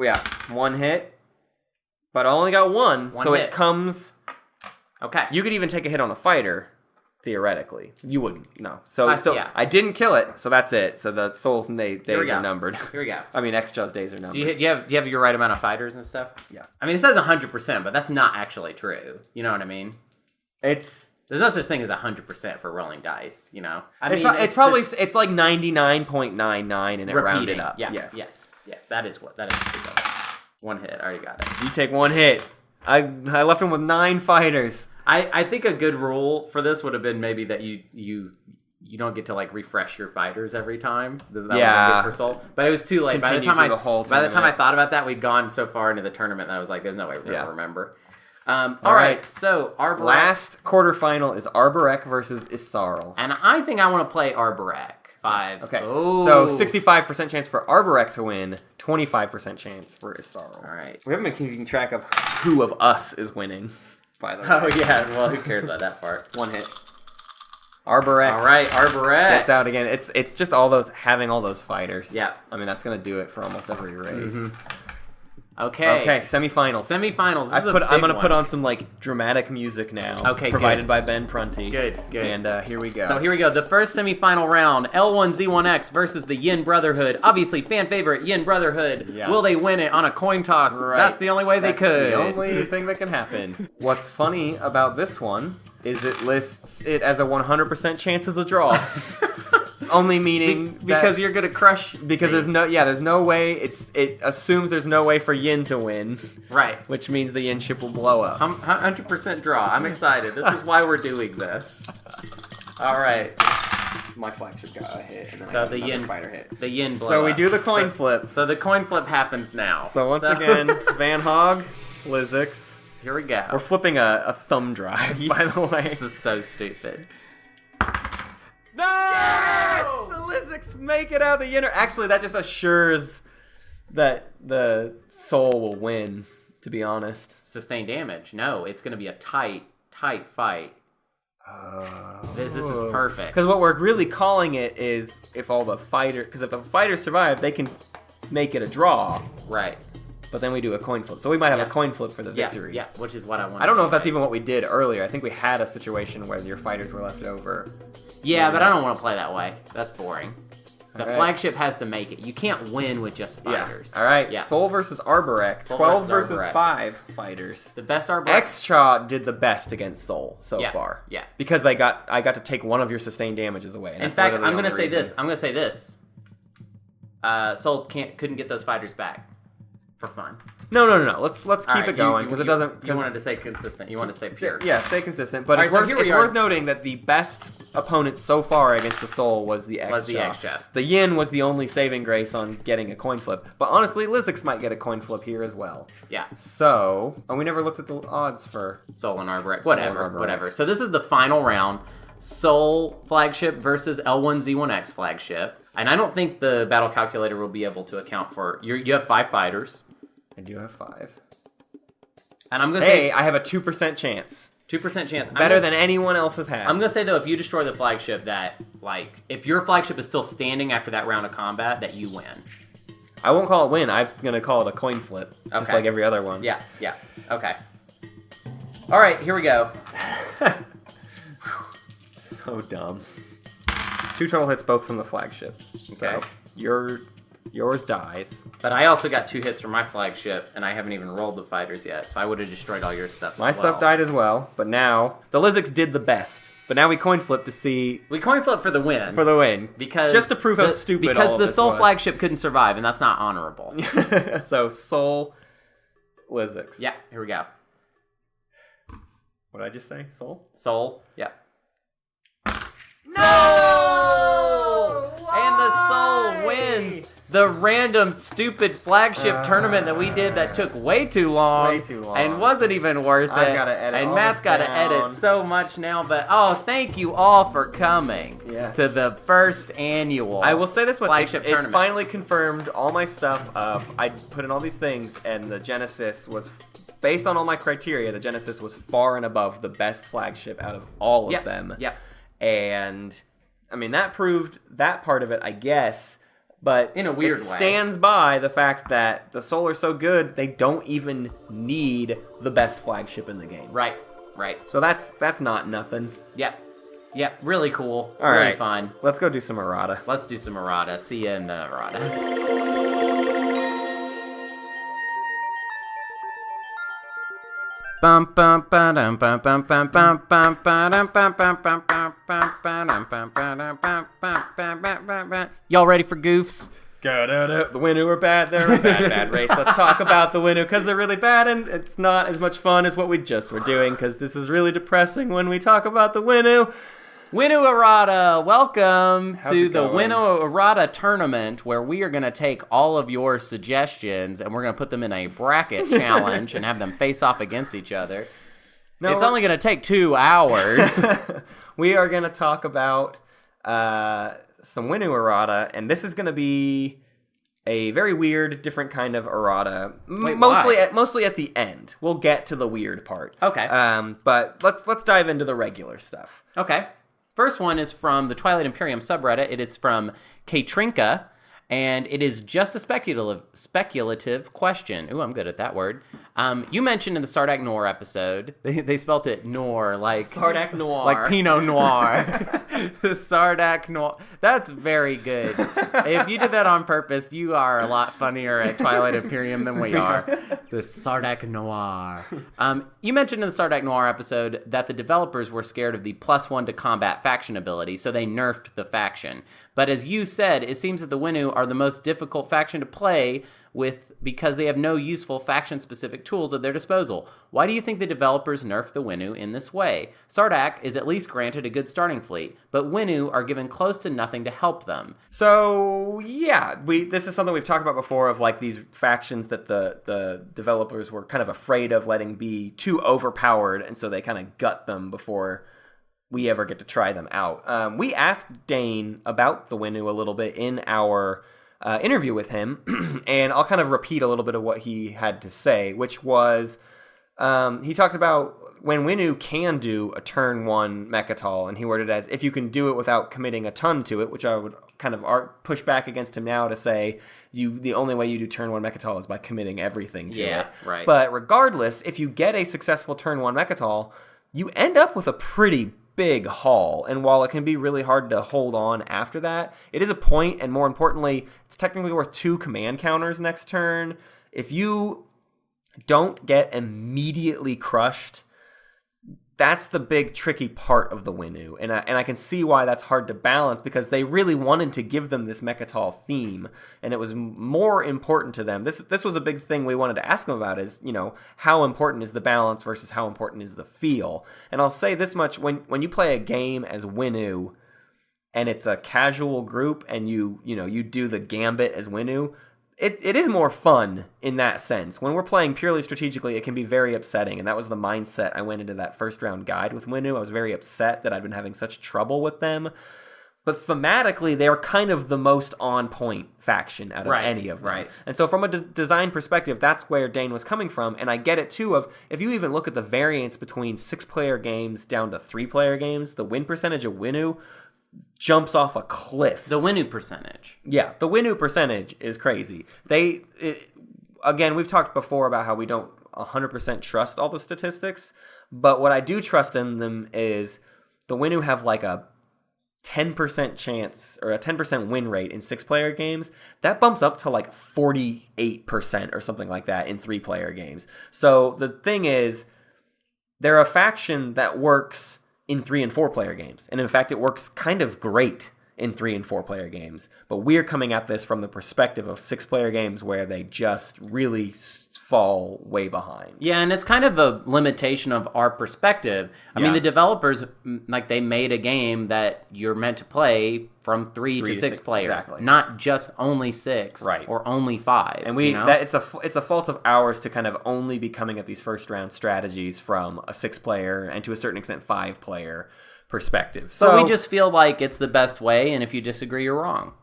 Yeah, 1 hit. But I only got one so hit. it comes... Okay. You could even take a hit on a fighter, theoretically. You wouldn't, no. So yeah. I didn't kill it, so that's it. So the soul's days are numbered. Here we go. I mean, Xjaw's days are numbered. Do you have your right amount of fighters and stuff? Yeah. I mean, it says 100%, but that's not actually true. You know what I mean? There's no such thing as 100% for rolling dice, you know? I mean, it's like 99.99 and it rounded up. Yeah. Yes. That is the truth of it. 1 hit. I already got it. You take 1 hit. I left him with 9 fighters. I think a good rule for this would have been maybe that you don't get to like refresh your fighters every time. That would have been good for Soul. But it was too late. By the time I thought about that, we'd gone so far into the tournament that I was like, there's no way we're going to remember. All right. So Arborek. Last quarterfinal is Arborek versus Isarl. And I think I want to play Arborek. 5. Okay. Oh. So 65% chance for Arborek to win, 25% chance for Isarl. All right. We haven't been keeping track of who of us is winning, by the way. Oh, yeah. Well, who cares about that part? 1 hit. Arborek. All right, Arborek. Gets out again. It's just having all those fighters. Yeah. I mean, that's going to do it for almost every race. Mm-hmm. Okay, semifinals. Semifinals. I'm going to put on some like dramatic music now. Okay, provided good. by Ben Prunty. Good. And here we go. So here we go. The first semifinal round: L1Z1X versus the Yin Brotherhood. Obviously, fan favorite Yin Brotherhood. Yeah. Will they win it on a coin toss? Right. That's the only way they could. The only thing that can happen. What's funny about this one is it lists it as a 100% chance as a draw. Only meaning because you're gonna crush. Because there's no way. It assumes there's no way for Yin to win. Right. Which means the Yin ship will blow up. 100% draw. I'm excited. This is why we're doing this. All right. My flagship got a hit. And then So I got the Yin fighter hit. The Yin blow So we up. do the coin flip. So the coin flip happens now. So once again, Van Hog, Lizix. Here we go. We're flipping a thumb drive, by the way. This is so stupid. No! Yes! The Lizix make it out of the inner. Actually, that just assures that the Soul will win, to be honest. Sustained damage. No, it's going to be a tight fight. This is perfect. Because what we're really calling it is if the fighters survive, they can make it a draw. Right. But then we do a coin flip. So we might have a coin flip for the victory. Yeah, which is what I want. I don't know if that's even what we did earlier. I think we had a situation where your fighters were left over. Yeah, but I don't want to play that way. That's boring. The flagship has to make it. You can't win with just fighters. Yeah. All right. Yeah. Soul versus Arborek. 12 versus 5 fighters. The best Arborek. Xchaw did the best against Soul so far. Yeah. Because I got to take one of your sustained damages away. And in fact, I'm going to say this. I'm going to say this. Soul couldn't get those fighters back for fun. No. Let's keep it going because it doesn't. You wanted to stay consistent. You want to stay pure. Yeah, stay consistent. But it's worth noting that the best opponent so far against the Soul was the Xchaw. The Yin was the only saving grace on getting a coin flip. But honestly, Lizix might get a coin flip here as well. Yeah. So, we never looked at the odds for Soul and Arborek. Whatever. So this is the final round. Soul flagship versus L1Z1X flagship. And I don't think the battle calculator will be able to account for... You have 5 fighters. I do have 5. And I'm going to say... I have a 2% chance. 2% chance. Better than anyone else has had. I'm going to say, though, if you destroy the flagship, that, if your flagship is still standing after that round of combat, that you win. I won't call it win. I'm going to call it a coin flip. Just like every other one. Yeah. Okay. All right, here we go. So dumb. 2 total hits, both from the flagship. Okay. So, yours dies. But I also got 2 hits from my flagship, and I haven't even rolled the fighters yet, so I would have destroyed all your stuff My stuff died as well, but now... The Lizix did the best. But now we coin flip to see... We coin flip for the win. Because... Just to prove how stupid all of this was. Because the Soul flagship couldn't survive, and that's not honorable. So, Soul... Lizix. Yeah, here we go. What did I just say? Soul? Soul, yeah. No! And the Soul wins the random stupid flagship tournament that we did that took way too long. And wasn't even worth it. I've got to edit and Matt's got to edit so much now. But thank you all for coming to the first annual I will say this much. flagship It tournament. finally confirmed all my stuff. I put in all these things, and the Genesis was... Based on all my criteria, the Genesis was far and above the best flagship out of all of them. Yep. And, I mean, that proved that part of it, I guess. But in a weird it way, stands by the fact that the Sol are so good, they don't even need the best flagship in the game. Right. So that's not nothing. Yep, really cool. All really right. fun. Let's go do some errata. Let's do some errata. See you in the errata. Y'all ready for goofs? The Winnu are bad. They're a bad race. Let's talk about the Winnu because they're really bad, and it's not as much fun as what we just were doing because this is really depressing when we talk about the Winnu. Winnu Errata, welcome How's to it the going? Winnu Errata tournament where we are going to take all of your suggestions and we're going to put them in a bracket challenge and have them face off against each other. No, It's only going to take 2 hours. we are going to talk about some Winnu errata, and this is going to be a very weird, different kind of errata. Wait, mostly at the end. We'll get to the weird part. Okay. But let's dive into the regular stuff. Okay. First one is from the Twilight Imperium subreddit. It is from Katrinka, and it is just a speculative question. Ooh, I'm good at that word. You mentioned in the Sardak Noir episode, they spelt it Noir, like Sardak Noir. like Pinot Noir. The Sardak Noir. That's very good. If you did that on purpose, you are a lot funnier at Twilight Imperium than we are. The Sardak Noir. You mentioned in the Sardak Noir episode that the developers were scared of the +1 to combat faction ability, so they nerfed the faction. But as you said, it seems that the Winnu are the most difficult faction to play with because they have no useful faction-specific tools at their disposal. Why do you think the developers nerfed the Winnu in this way? Sardak is at least granted a good starting fleet, but Winnu are given close to nothing to help them. So yeah, this is something we've talked about before of like these factions that the developers were kind of afraid of letting be too overpowered, and so they kind of gut them before we ever get to try them out. We asked Dane about the Winnu a little bit in our interview with him, and I'll kind of repeat a little bit of what he had to say, which was he talked about when Winnu can do a turn 1 Mechatol, and he worded it as if you can do it without committing a ton to it, which I would kind of push back against him now to say the only way you do turn 1 Mechatol is by committing everything to it. Yeah, right. But regardless, if you get a successful turn 1 Mechatol, you end up with a pretty big haul, and while it can be really hard to hold on after that, it is a point, and more importantly, it's technically worth 2 command counters next turn. If you don't get immediately crushed, that's the big tricky part of the Winnu, and I can see why that's hard to balance, because they really wanted to give them this Mechatol theme, and it was more important to them. This was a big thing we wanted to ask them about, is, you know, how important is the balance versus how important is the feel. And I'll say this much, when you play a game as Winnu, and it's a casual group, and you do the gambit as Winnu, it is more fun in that sense. When we're playing purely strategically, it can be very upsetting, and that was the mindset I went into that first round guide with Winnu. I was very upset that I'd been having such trouble with them. But thematically, they're kind of the most on-point faction out of any of them. Right. And so from a design perspective, that's where Dane was coming from, and I get it too, of if you even look at the variance between 6-player games down to 3-player games, the win percentage of Winnu jumps off a cliff. The Winnu percentage. Yeah, the Winnu percentage is crazy. Again, we've talked before about how we don't 100% trust all the statistics, but what I do trust in them is the Winnu have like a 10% chance or a 10% win rate in 6-player games. That bumps up to like 48% or something like that in 3-player games. So the thing is, they're a faction that works in 3 and 4-player games. And in fact, it works kind of great in 3 and 4-player games. But we're coming at this from the perspective of 6-player games where they just really fall way behind. Yeah, and it's kind of a limitation of our perspective. I mean, the developers, like, they made a game that you're meant to play from 3 to 6 players, exactly. not just only 6 or only 5. And it's a fault of ours to kind of only be coming at these first round strategies from a 6-player and to a certain extent 5-player perspective. So we just feel like it's the best way, and if you disagree, you're wrong.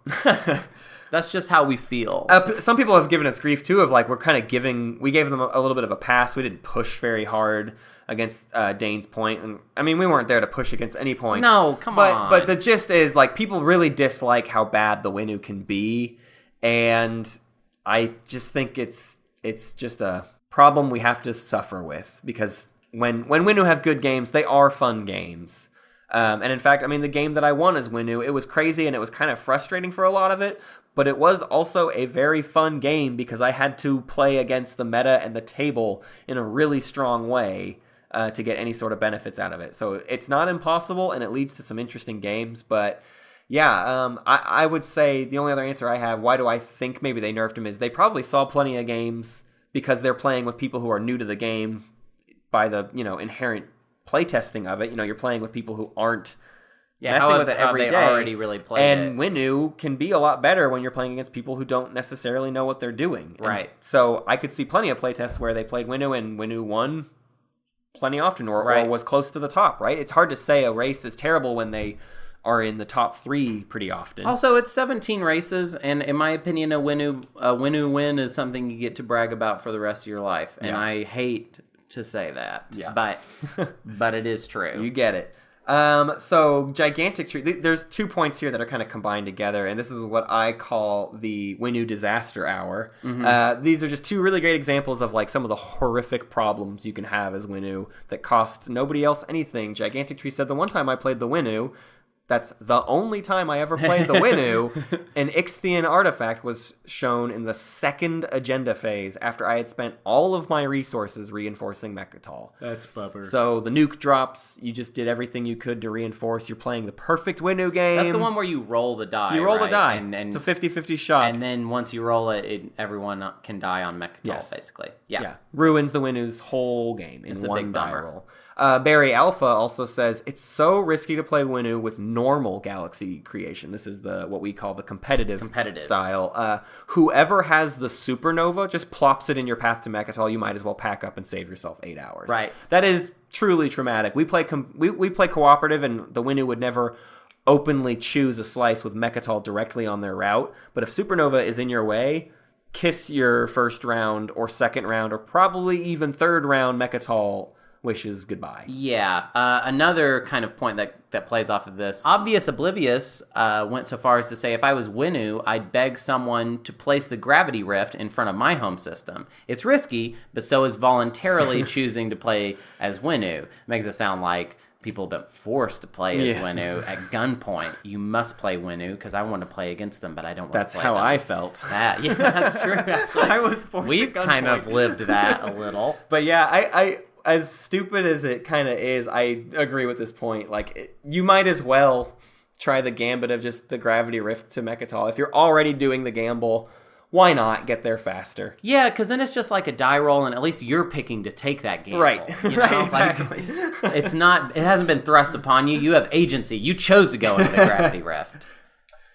That's just how we feel. Some people have given us grief too of like we gave them a little bit of a pass. We didn't push very hard against Dane's point, and I mean we weren't there to push against any points. No, come on. But the gist is like people really dislike how bad the Winnu can be, and I just think it's just a problem we have to suffer with, because when Winnu have good games, they are fun games. And in fact, I mean, the game that I won as Winnu, it was crazy and it was kind of frustrating for a lot of it, but it was also a very fun game because I had to play against the meta and the table in a really strong way to get any sort of benefits out of it. So it's not impossible, and it leads to some interesting games, but yeah, I would say the only other answer I have, why do I think maybe they nerfed him, is they probably saw plenty of games because they're playing with people who are new to the game by the, inherent playtesting of it. You're playing with people who aren't messing with it every day. Already really played and Winnu can be a lot better when you're playing against people who don't necessarily know what they're doing. Right. And so I could see plenty of playtests where they played Winnu and Winnu won plenty often or was close to the top, right? It's hard to say a race is terrible when they are in the top 3 pretty often. Also, it's 17 races, and in my opinion, a Winnu win is something you get to brag about for the rest of your life. And I hate to say that, but it is true. You get it. So Gigantic Tree, there's 2 points here that are kind of combined together, and this is what I call the Winnu Disaster Hour. Mm-hmm. These are just 2 really great examples of like some of the horrific problems you can have as Winnu that cost nobody else anything. Gigantic Tree said, the one time I played the Winnu, that's the only time I ever played the Winnu, an Ichthian artifact was shown in the second agenda phase after I had spent all of my resources reinforcing Mechatol. That's bummer. So the nuke drops, you just did everything you could to reinforce, you're playing the perfect Winnu game. That's the one where you roll the die, You roll right? the die. And it's a 50-50 shot. And then once you roll it, everyone can die on Mechatol, basically. Yeah. Ruins the Winnu's whole game in It's a one big die bummer. roll. Barry Alpha also says, it's so risky to play Winnu with normal galaxy creation. This is what we call the competitive style. Whoever has the supernova just plops it in your path to Mechatol. You might as well pack up and save yourself 8 hours. Right. That is truly traumatic. We play cooperative, and the Winnu would never openly choose a slice with Mechatol directly on their route. But if supernova is in your way, kiss your first round or second round or probably even third round Mechatol wishes goodbye. Yeah. Another kind of point that plays off of this. Obvious Oblivious went so far as to say, if I was Winnu, I'd beg someone to place the gravity rift in front of my home system. It's risky, but so is voluntarily choosing to play as Winnu. Makes it sound like people have been forced to play as Winnu at gunpoint. You must play Winnu because I want to play against them, but I don't want That's to play them. how I felt. Yeah, that's true. Actually. I was forced We've at gunpoint. kind of lived that a little. But yeah, I as stupid as it kind of is, I agree with this point. Like, you might as well try the gambit of just the gravity rift to Mechatol. If you're already doing the gamble, why not get there faster? Yeah, because then it's just like a die roll, and at least you're picking to take that gamble. Right. You know? Right, exactly. Like, it hasn't been thrust upon you. You have agency. You chose to go into the gravity rift.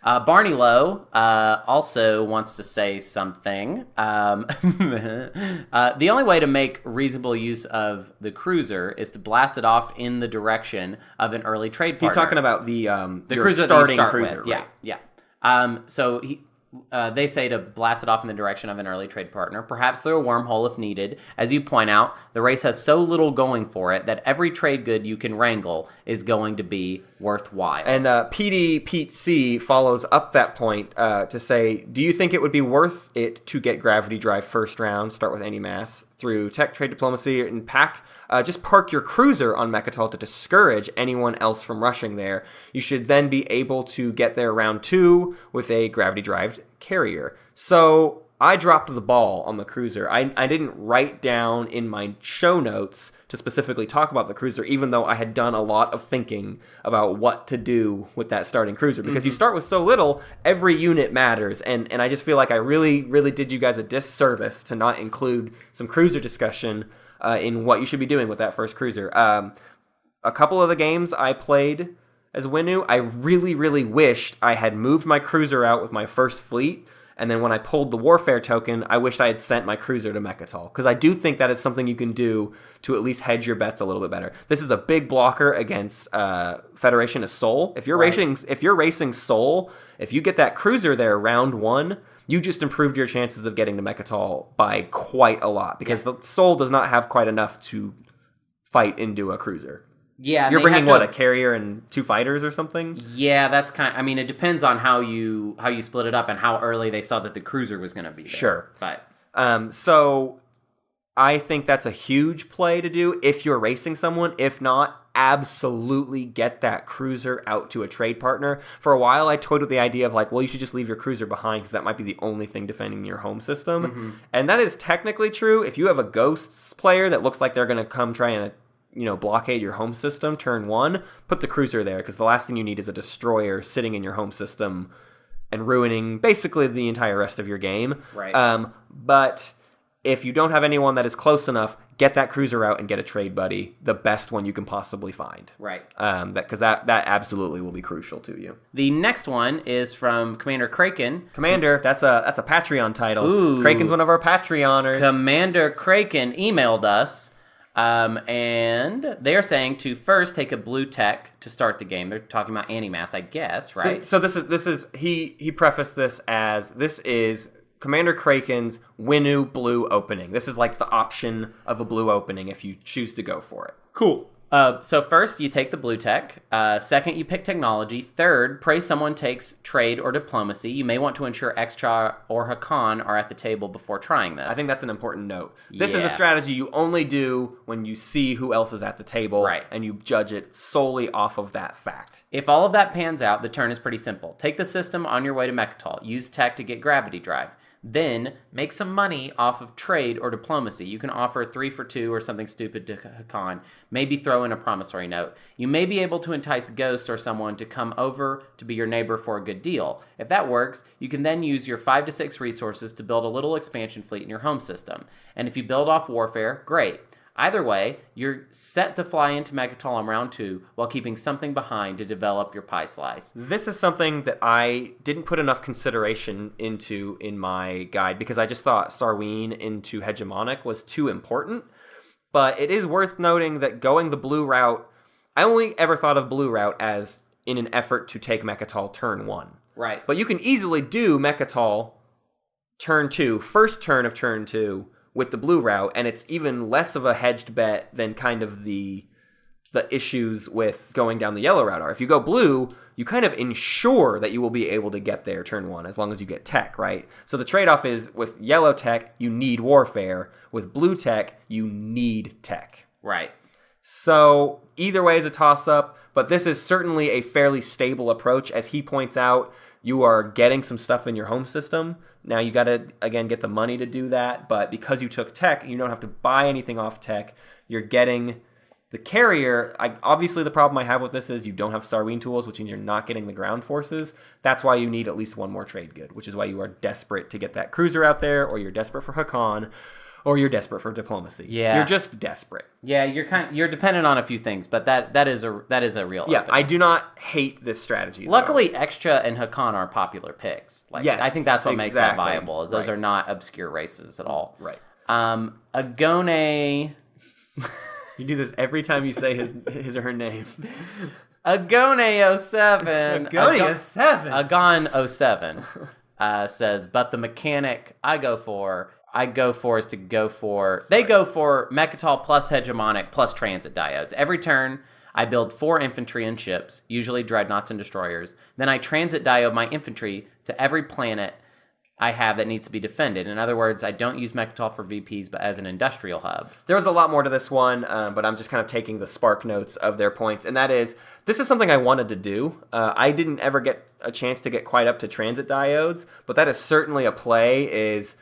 Barney Lowe also wants to say something. The only way to make reasonable use of the cruiser is to blast it off in the direction of an early trade partner. He's talking about the cruiser starting that you start cruiser. with. Right? Yeah. So they say to blast it off in the direction of an early trade partner, perhaps through a wormhole if needed. As you point out, the race has so little going for it that every trade good you can wrangle is going to be worthwhile. And Pete C follows up that point to say, do you think it would be worth it to get Gravity Drive first round, start with any mass, through tech, trade, diplomacy, and pack? Just park your cruiser on Mechatol to discourage anyone else from rushing there. You should then be able to get there round 2 with a gravity-drive carrier. So I dropped the ball on the cruiser. I didn't write down in my show notes to specifically talk about the cruiser, even though I had done a lot of thinking about what to do with that starting cruiser. Because you start with so little, every unit matters. And I just feel like I really, really did you guys a disservice to not include some cruiser discussion in what you should be doing with that first cruiser. A couple of the games I played as Winnu, I really, really wished I had moved my cruiser out with my first fleet And then when I pulled the warfare token, I wished I had sent my cruiser to Mechatol, because I do think that is something you can do to at least hedge your bets a little bit better. This is a big blocker against Federation of Sol. If you're racing Sol, if you get that cruiser there round 1, you just improved your chances of getting to Mechatol by quite a lot, because the Sol does not have quite enough to fight into a cruiser. Yeah, you're bringing a carrier and 2 fighters or something? Yeah, that's I mean, it depends on how you split it up and how early they saw that the cruiser was going to be there. Sure. But so I think that's a huge play to do if you're racing someone. If not, absolutely get that cruiser out to a trade partner. For a while, I toyed with the idea of like, well, you should just leave your cruiser behind because that might be the only thing defending your home system. Mm-hmm. And that is technically true. If you have a Ghosts player that looks like they're going to come try and blockade your home system turn 1, put the cruiser there, because the last thing you need is a destroyer sitting in your home system and ruining basically the entire rest of your game. Right. But if you don't have anyone that is close enough, get that cruiser out and get a trade buddy, the best one you can possibly find. Right. Because that absolutely will be crucial to you. The next one is from Commander Kraken. Commander, that's a Patreon title. Ooh. Kraken's one of our Patreoners. Commander Kraken emailed us. And they're saying to first take a blue tech to start the game. They're talking about Animass, I guess, right? So this is he prefaced this as, this is Commander Kraken's Winnu blue opening. This is like the option of a blue opening if you choose to go for it. Cool. So first, you take the blue tech. Second, you pick technology. Third, pray someone takes trade or diplomacy. You may want to ensure Xcha or Hakan are at the table before trying this. I think that's an important note. This is a strategy you only do when you see who else is at the table, right, and you judge it solely off of that fact. If all of that pans out, the turn is pretty simple. Take the system on your way to Mechatol. Use tech to get gravity drive. Then make some money off of trade or diplomacy. You can offer 3 for 2 or something stupid to Hakan. Maybe throw in a promissory note. You may be able to entice Ghost or someone to come over to be your neighbor for a good deal. If that works, you can then use your 5 to 6 resources to build a little expansion fleet in your home system. And if you build off warfare, great. Either way, you're set to fly into Mechatol on round 2 while keeping something behind to develop your pie slice. This is something that I didn't put enough consideration into in my guide because I just thought Sarween into Hegemonic was too important. But it is worth noting that going the blue route, I only ever thought of blue route as in an effort to take Mechatol turn 1. Right. But you can easily do Mechatol turn 2, first turn of turn 2, with the blue route, and it's even less of a hedged bet than kind of the issues with going down the yellow route are. If you go blue, you kind of ensure that you will be able to get there turn 1 as long as you get tech, right? So the trade-off is with yellow tech, you need warfare. With blue tech, you need tech. Right. So either way is a toss-up, but this is certainly a fairly stable approach. As he points out, you are getting some stuff in your home system. Now you got to, again, get the money to do that, but because you took tech, you don't have to buy anything off tech. You're getting the carrier. Obviously, the problem I have with this is you don't have Sarween tools, which means you're not getting the ground forces. That's why you need at least one more trade good, which is why you are desperate to get that cruiser out there, or you're desperate for Hakan, or you're desperate for diplomacy. Yeah. You're just desperate. Yeah, you're dependent on a few things, but that is a real Yeah, opening. I do not hate this strategy. Luckily, Xcha and Hakan are popular picks. Yes, I think that's what makes that exactly. viable. Those are not obscure races at all. Right. Agone. You do this every time you say his or her name. Agone 07. Agone 07. Agon 07 says, but the mechanic I go for is to go for... They go for Mechatol plus Hegemonic plus transit diodes. Every turn, I build 4 infantry and ships, usually dreadnoughts and destroyers. Then I transit diode my infantry to every planet I have that needs to be defended. In other words, I don't use Mechatol for VPs, but as an industrial hub. There was a lot more to this one, but I'm just kind of taking the spark notes of their points, and that is, this is something I wanted to do. I didn't ever get a chance to get quite up to transit diodes, but that is certainly a play, is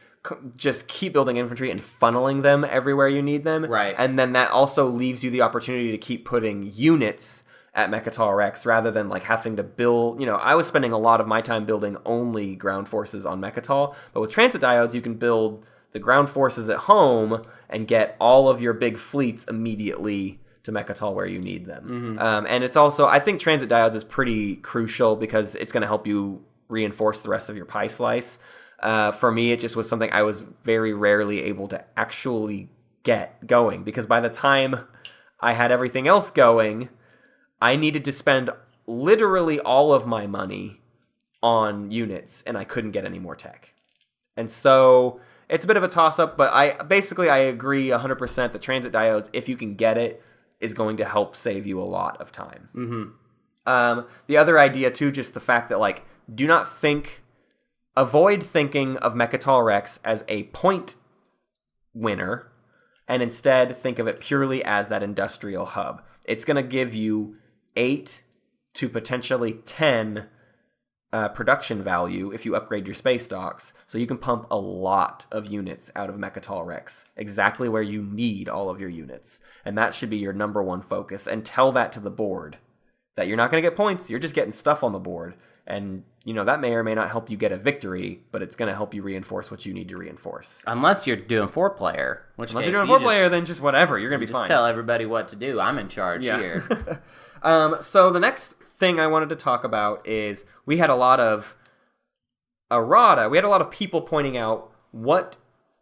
just keep building infantry and funneling them everywhere you need them. Right. And then that also leaves you the opportunity to keep putting units at Mechatol Rex rather than like having to build, I was spending a lot of my time building only ground forces on Mechatol, but with transit diodes you can build the ground forces at home and get all of your big fleets immediately to Mechatol where you need them. Mm-hmm. And it's also, I think transit diodes is pretty crucial because it's going to help you reinforce the rest of your pie slice. For me, it just was something I was very rarely able to actually get going, because by the time I had everything else going, I needed to spend literally all of my money on units, and I couldn't get any more tech. And so it's a bit of a toss-up, but I agree 100% that transit diodes, if you can get it, is going to help save you a lot of time. Mm-hmm. The other idea, too, just the fact that, like, avoid thinking of Mechatol Rex as a point winner, and instead think of it purely as that industrial hub. It's going to give you 8 to potentially 10 production value if you upgrade your space docks, so you can pump a lot of units out of Mechatol Rex, exactly where you need all of your units. And that should be your number one focus, and tell that to the board, that you're not going to get points, you're just getting stuff on the board. And, that may or may not help you get a victory, but it's going to help you reinforce what you need to reinforce. Unless you're doing 4-player. Unless you're doing 4-player, then just whatever, you're going to be fine. Just tell everybody what to do. I'm in charge here. So the next thing I wanted to talk about is we had a lot of errata. We had a lot of people pointing out what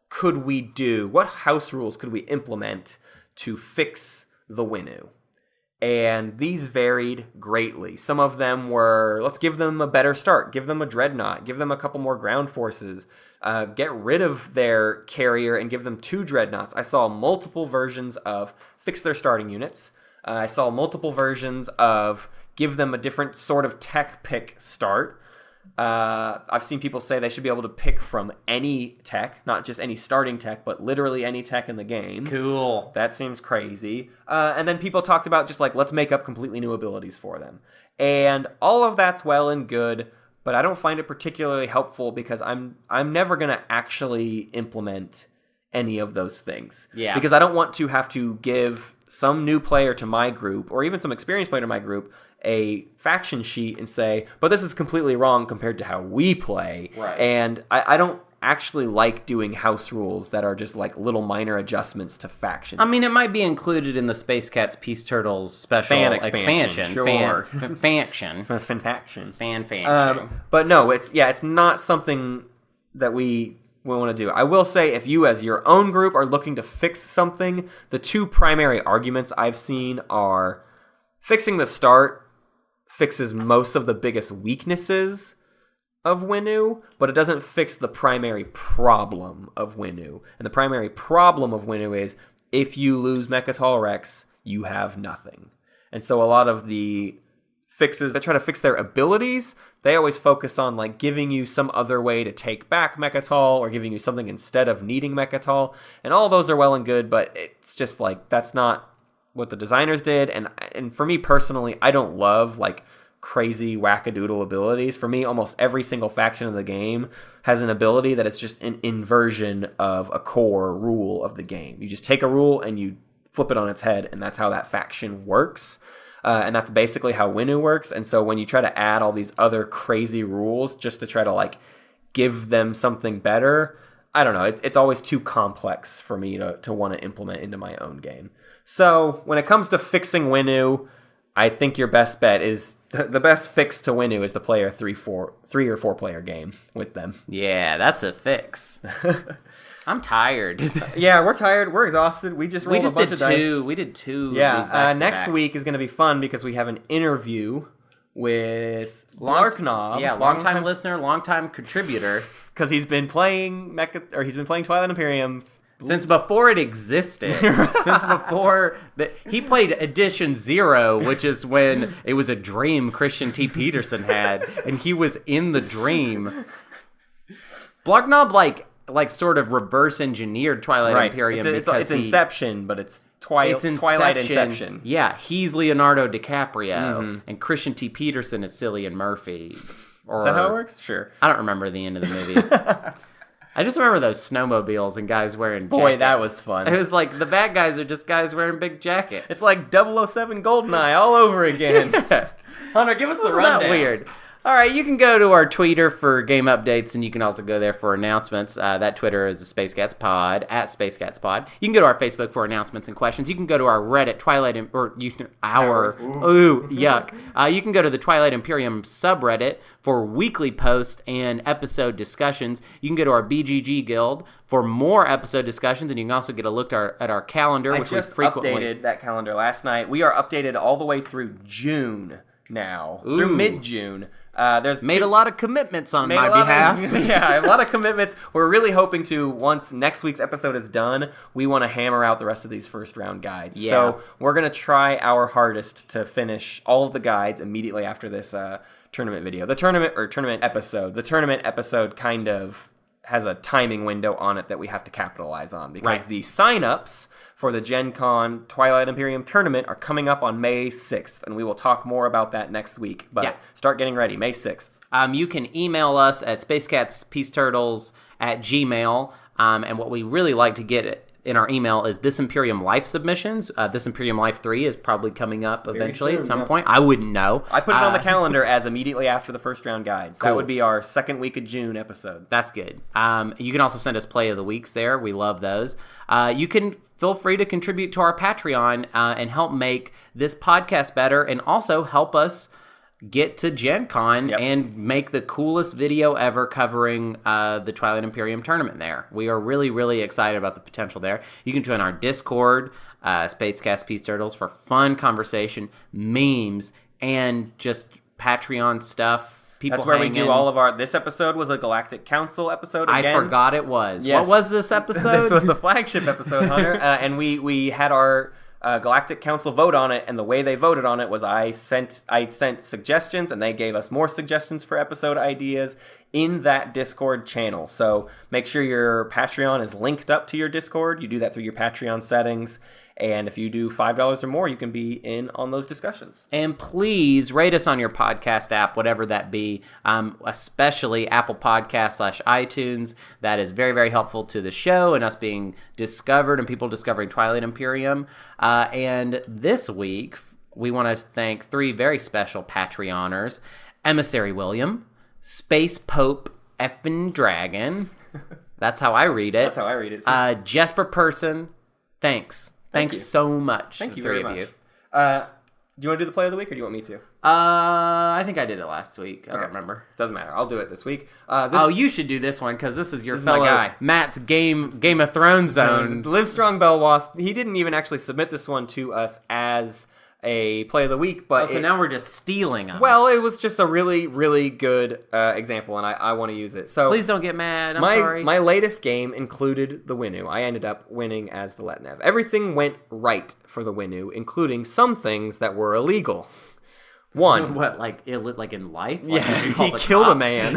could we do, what house rules could we implement to fix the Winnu. And these varied greatly. Some of them were, let's give them a better start, give them a dreadnought, give them a couple more ground forces, get rid of their carrier and give them 2 dreadnoughts. I saw multiple versions of fix their starting units. I saw multiple versions of give them a different sort of tech pick start. I've seen people say they should be able to pick from any tech, not just any starting tech, but literally any tech in the game. Cool. That seems crazy. And then people talked about just like, let's make up completely new abilities for them. And all of that's well and good, but I don't find it particularly helpful because I'm never going to actually implement any of those things. Yeah. Because I don't want to have to give some new player to my group, or even some experienced player to my group, a faction sheet and say, but this is completely wrong compared to how we play. Right. And I don't actually like doing house rules that are just like little minor adjustments to factions. I mean, it might be included in the Space Cats Peace Turtles special Fan expansion. Sure. Faction. Fan. But no, it's not something that we want to do. I will say, if you as your own group are looking to fix something, the 2 primary arguments I've seen are fixing the start fixes most of the biggest weaknesses of Winnu, but it doesn't fix the primary problem of Winnu. And the primary problem of Winnu is if you lose Mechatol Rex, you have nothing. And so a lot of the fixes that try to fix their abilities, they always focus on like giving you some other way to take back Mechatol, or giving you something instead of needing Mechatol. And all those are well and good, but it's just like, that's not what the designers did. And for me personally, I don't love like crazy wackadoodle abilities. For me, almost every single faction of the game has an ability that is just an inversion of a core rule of the game. You just take a rule and you flip it on its head, and that's how that faction works. And that's basically how Winnu works. And so when you try to add all these other crazy rules just to try to like give them something better, I don't know. It's always too complex for me to want to implement into my own game. So when it comes to fixing Winnu, I think your best bet is the best fix to Winnu is to play a 3 or 4 player game with them. Yeah, that's a fix. I'm tired. Yeah, we're tired. We're exhausted. We just rolled a bunch of dice. We did 2. Yeah, next week is going to be fun because we have an interview with Larknob. Yeah, long-time listener, long-time contributor. Because he's been playing Twilight Imperium since before it existed. Since before he played Edition 0, which is when it was a dream Christian T. Peterson had, and he was in the dream. Blognob like sort of reverse engineered Twilight Imperium. It's Inception, but it's Twilight Inception. Yeah, he's Leonardo DiCaprio, and Christian T. Peterson is Cillian Murphy. Is that how it works? Sure. I don't remember the end of the movie. I just remember those snowmobiles and guys wearing jackets. Boy, that was fun. It was like the bad guys are just guys wearing big jackets. It's like 007 GoldenEye all over again. Hunter, give us the rundown. That weird. All right, you can go to our Twitter for game updates, and you can also go there for announcements. That Twitter is the Space Cats Pod, at Space Cats Pod. You can go to our Facebook for announcements and questions. You can go to our Reddit, You can go to the Twilight Imperium subreddit for weekly posts and episode discussions. You can go to our BGG Guild for more episode discussions, and you can also get a look at our calendar, which we frequently updated that calendar last night. We are updated all the way through June now, through mid-June. There's made a lot of commitments on my behalf. A lot of commitments. We're really hoping to, once next week's episode is done, we want to hammer out the rest of these first round guides. Yeah. So we're going to try our hardest to finish all of the guides immediately after this tournament video. The tournament episode kind of has a timing window on it that we have to capitalize on, because the sign-ups for the Gen Con Twilight Imperium tournament are coming up on May 6th, and we will talk more about that next week. But start getting ready, May 6th. You can email us at spacecatspieceturtles@gmail.com, and what we really like to get in our email is This Imperium Life submissions. This Imperium Life 3 is probably coming up eventually at some point. I wouldn't know. I put it on the calendar as immediately after the first round guides. Cool. That would be our second week of June episode. That's good. You can also send us Play of the Weeks there. We love those. You can feel free to contribute to our Patreon and help make this podcast better, and also help us get to Gen Con and make the coolest video ever covering the Twilight Imperium tournament there. We are really, really excited about the potential there. You can join our Discord, Spacecast Peace Turtles, for fun conversation, memes, and just Patreon stuff. That's where we do all of our... This episode was a Galactic Council episode again. I forgot it was. Yes. What was this episode? This was the flagship episode, Hunter. And we had our... Galactic Council vote on it, and the way they voted on it was I sent suggestions, and they gave us more suggestions for episode ideas in that Discord channel. So make sure your Patreon is linked up to your Discord. You do that through your Patreon settings, and if you do $5 or more, you can be in on those discussions. And please rate us on your podcast app, whatever that be, especially Apple Podcasts / iTunes. That is very, very helpful to the show and us being discovered and people discovering Twilight Imperium. And this week, we want to thank 3 very special Patreoners: Emissary William, Space Pope Effin Dragon. That's how I read it. That's how I read it, too. Jesper Person, thanks. Thanks so much. Thank you very much. You. Do you want to do the play of the week, or do you want me to? I think I did it last week. I don't remember. Doesn't matter. I'll do it this week. You should do this one, because this is your fellow guy. Matt's Game of Thrones zone. Livestrong Bellwasp. He didn't even actually submit this one to us as a play of the week, but so now we're just stealing them. Well, it was just a really, really good example, and I want to use it. So please don't get mad. I'm sorry. My latest game included the Winnu. I ended up winning as the Letnev. Everything went right for the Winnu, including some things that were illegal. One. What, like in life? Like, he killed a man.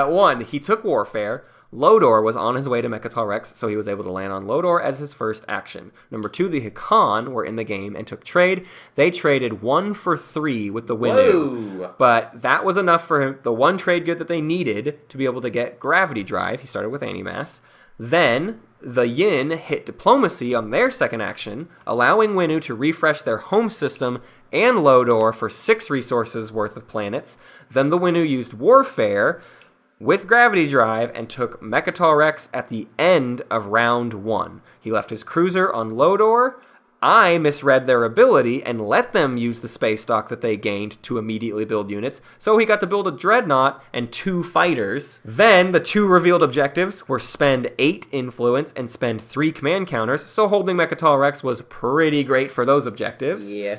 One, he took Warfare. Lodor was on his way to Mechatol Rex, so he was able to land on Lodor as his first action. Number 2, the Hakan were in the game and took trade. They traded 1 for 3 with the Winnu. Whoa. But that was enough for him, the one trade good that they needed to be able to get Gravity Drive. He started with Animass. Then the Yin hit Diplomacy on their second action, allowing Winnu to refresh their home system and Lodor for 6 resources worth of planets. Then the Winnu used Warfare with Gravity Drive and took Mechatol Rex at the end of round 1. He left his cruiser on Lodor. I misread their ability and let them use the space dock that they gained to immediately build units, so he got to build a Dreadnought and 2 fighters. Then the 2 revealed objectives were spend 8 influence and spend 3 command counters, so holding Mechatol Rex was pretty great for those objectives. Yeah.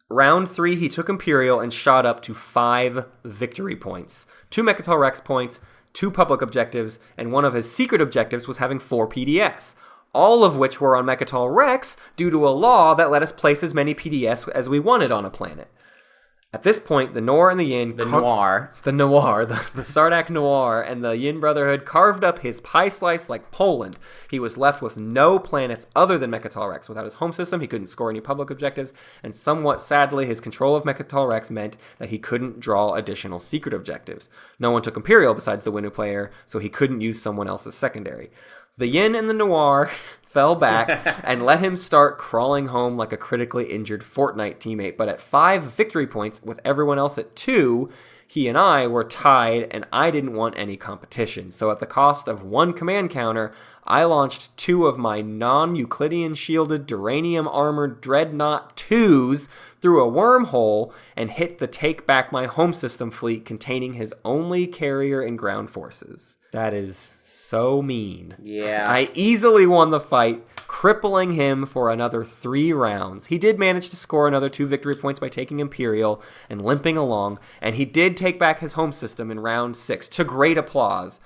Round 3, he took Imperial and shot up to 5 victory points. 2 Mechatol Rex points, 2 public objectives, and one of his secret objectives was having 4 PDS. All of which were on Mechatol Rex due to a law that let us place as many PDS as we wanted on a planet. At this point, the Nor and the Yin... The Sardak Noir and the Yin Brotherhood carved up his pie slice like Poland. He was left with no planets other than Mechatol Rex. Without his home system, he couldn't score any public objectives, and somewhat sadly, his control of Mechatol Rex meant that he couldn't draw additional secret objectives. No one took Imperial besides the Winnu player, so he couldn't use someone else's secondary. The yin and the noir fell back and let him start crawling home like a critically injured Fortnite teammate. But at 5 victory points, with everyone else at 2, he and I were tied, and I didn't want any competition. So at the cost of 1 command counter, I launched 2 of my non-Euclidean shielded Duranium armored Dreadnought 2s through a wormhole and hit the Take Back My Home System fleet containing his only carrier and ground forces. That is so mean. Yeah. I easily won the fight, crippling him for another 3 rounds. He did manage to score another 2 victory points by taking Imperial and limping along, and he did take back his home system in round 6 to great applause.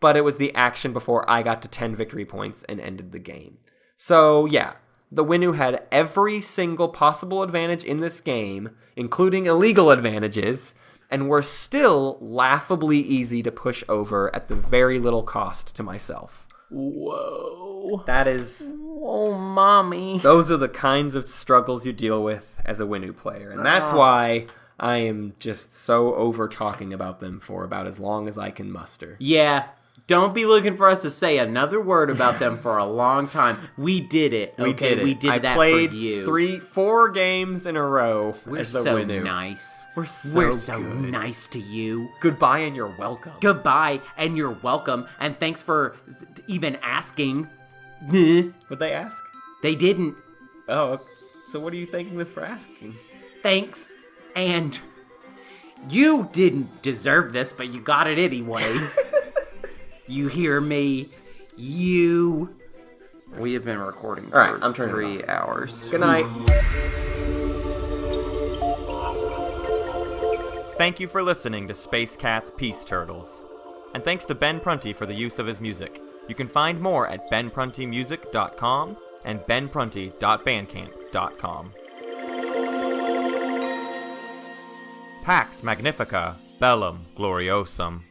But it was the action before I got to 10 victory points and ended the game. So, yeah, the Winnu had every single possible advantage in this game, including illegal advantages, and were still laughably easy to push over at the very little cost to myself. Whoa. That is... Oh, mommy. Those are the kinds of struggles you deal with as a Winnu player, and that's why I am just so over talking about them for about as long as I can muster. Yeah. Don't be looking for us to say another word about them for a long time. We did it. Okay? We did it. We did I that played for you. 4 games in a row We're as the so Winnu. nice. We're so good. Nice to you. Goodbye and you're welcome. Goodbye and you're welcome. And thanks for even asking. Would they ask? They didn't. Oh, so what are you thanking them for asking? Thanks. And you didn't deserve this, but you got it anyways. You hear me? You. We have been recording for All right, I'm turning 3 hours. Good night. Thank you for listening to Space Cat's Peace Turtles. And thanks to Ben Prunty for the use of his music. You can find more at benpruntymusic.com and benprunty.bandcamp.com. Pax Magnifica, Bellum Gloriosum.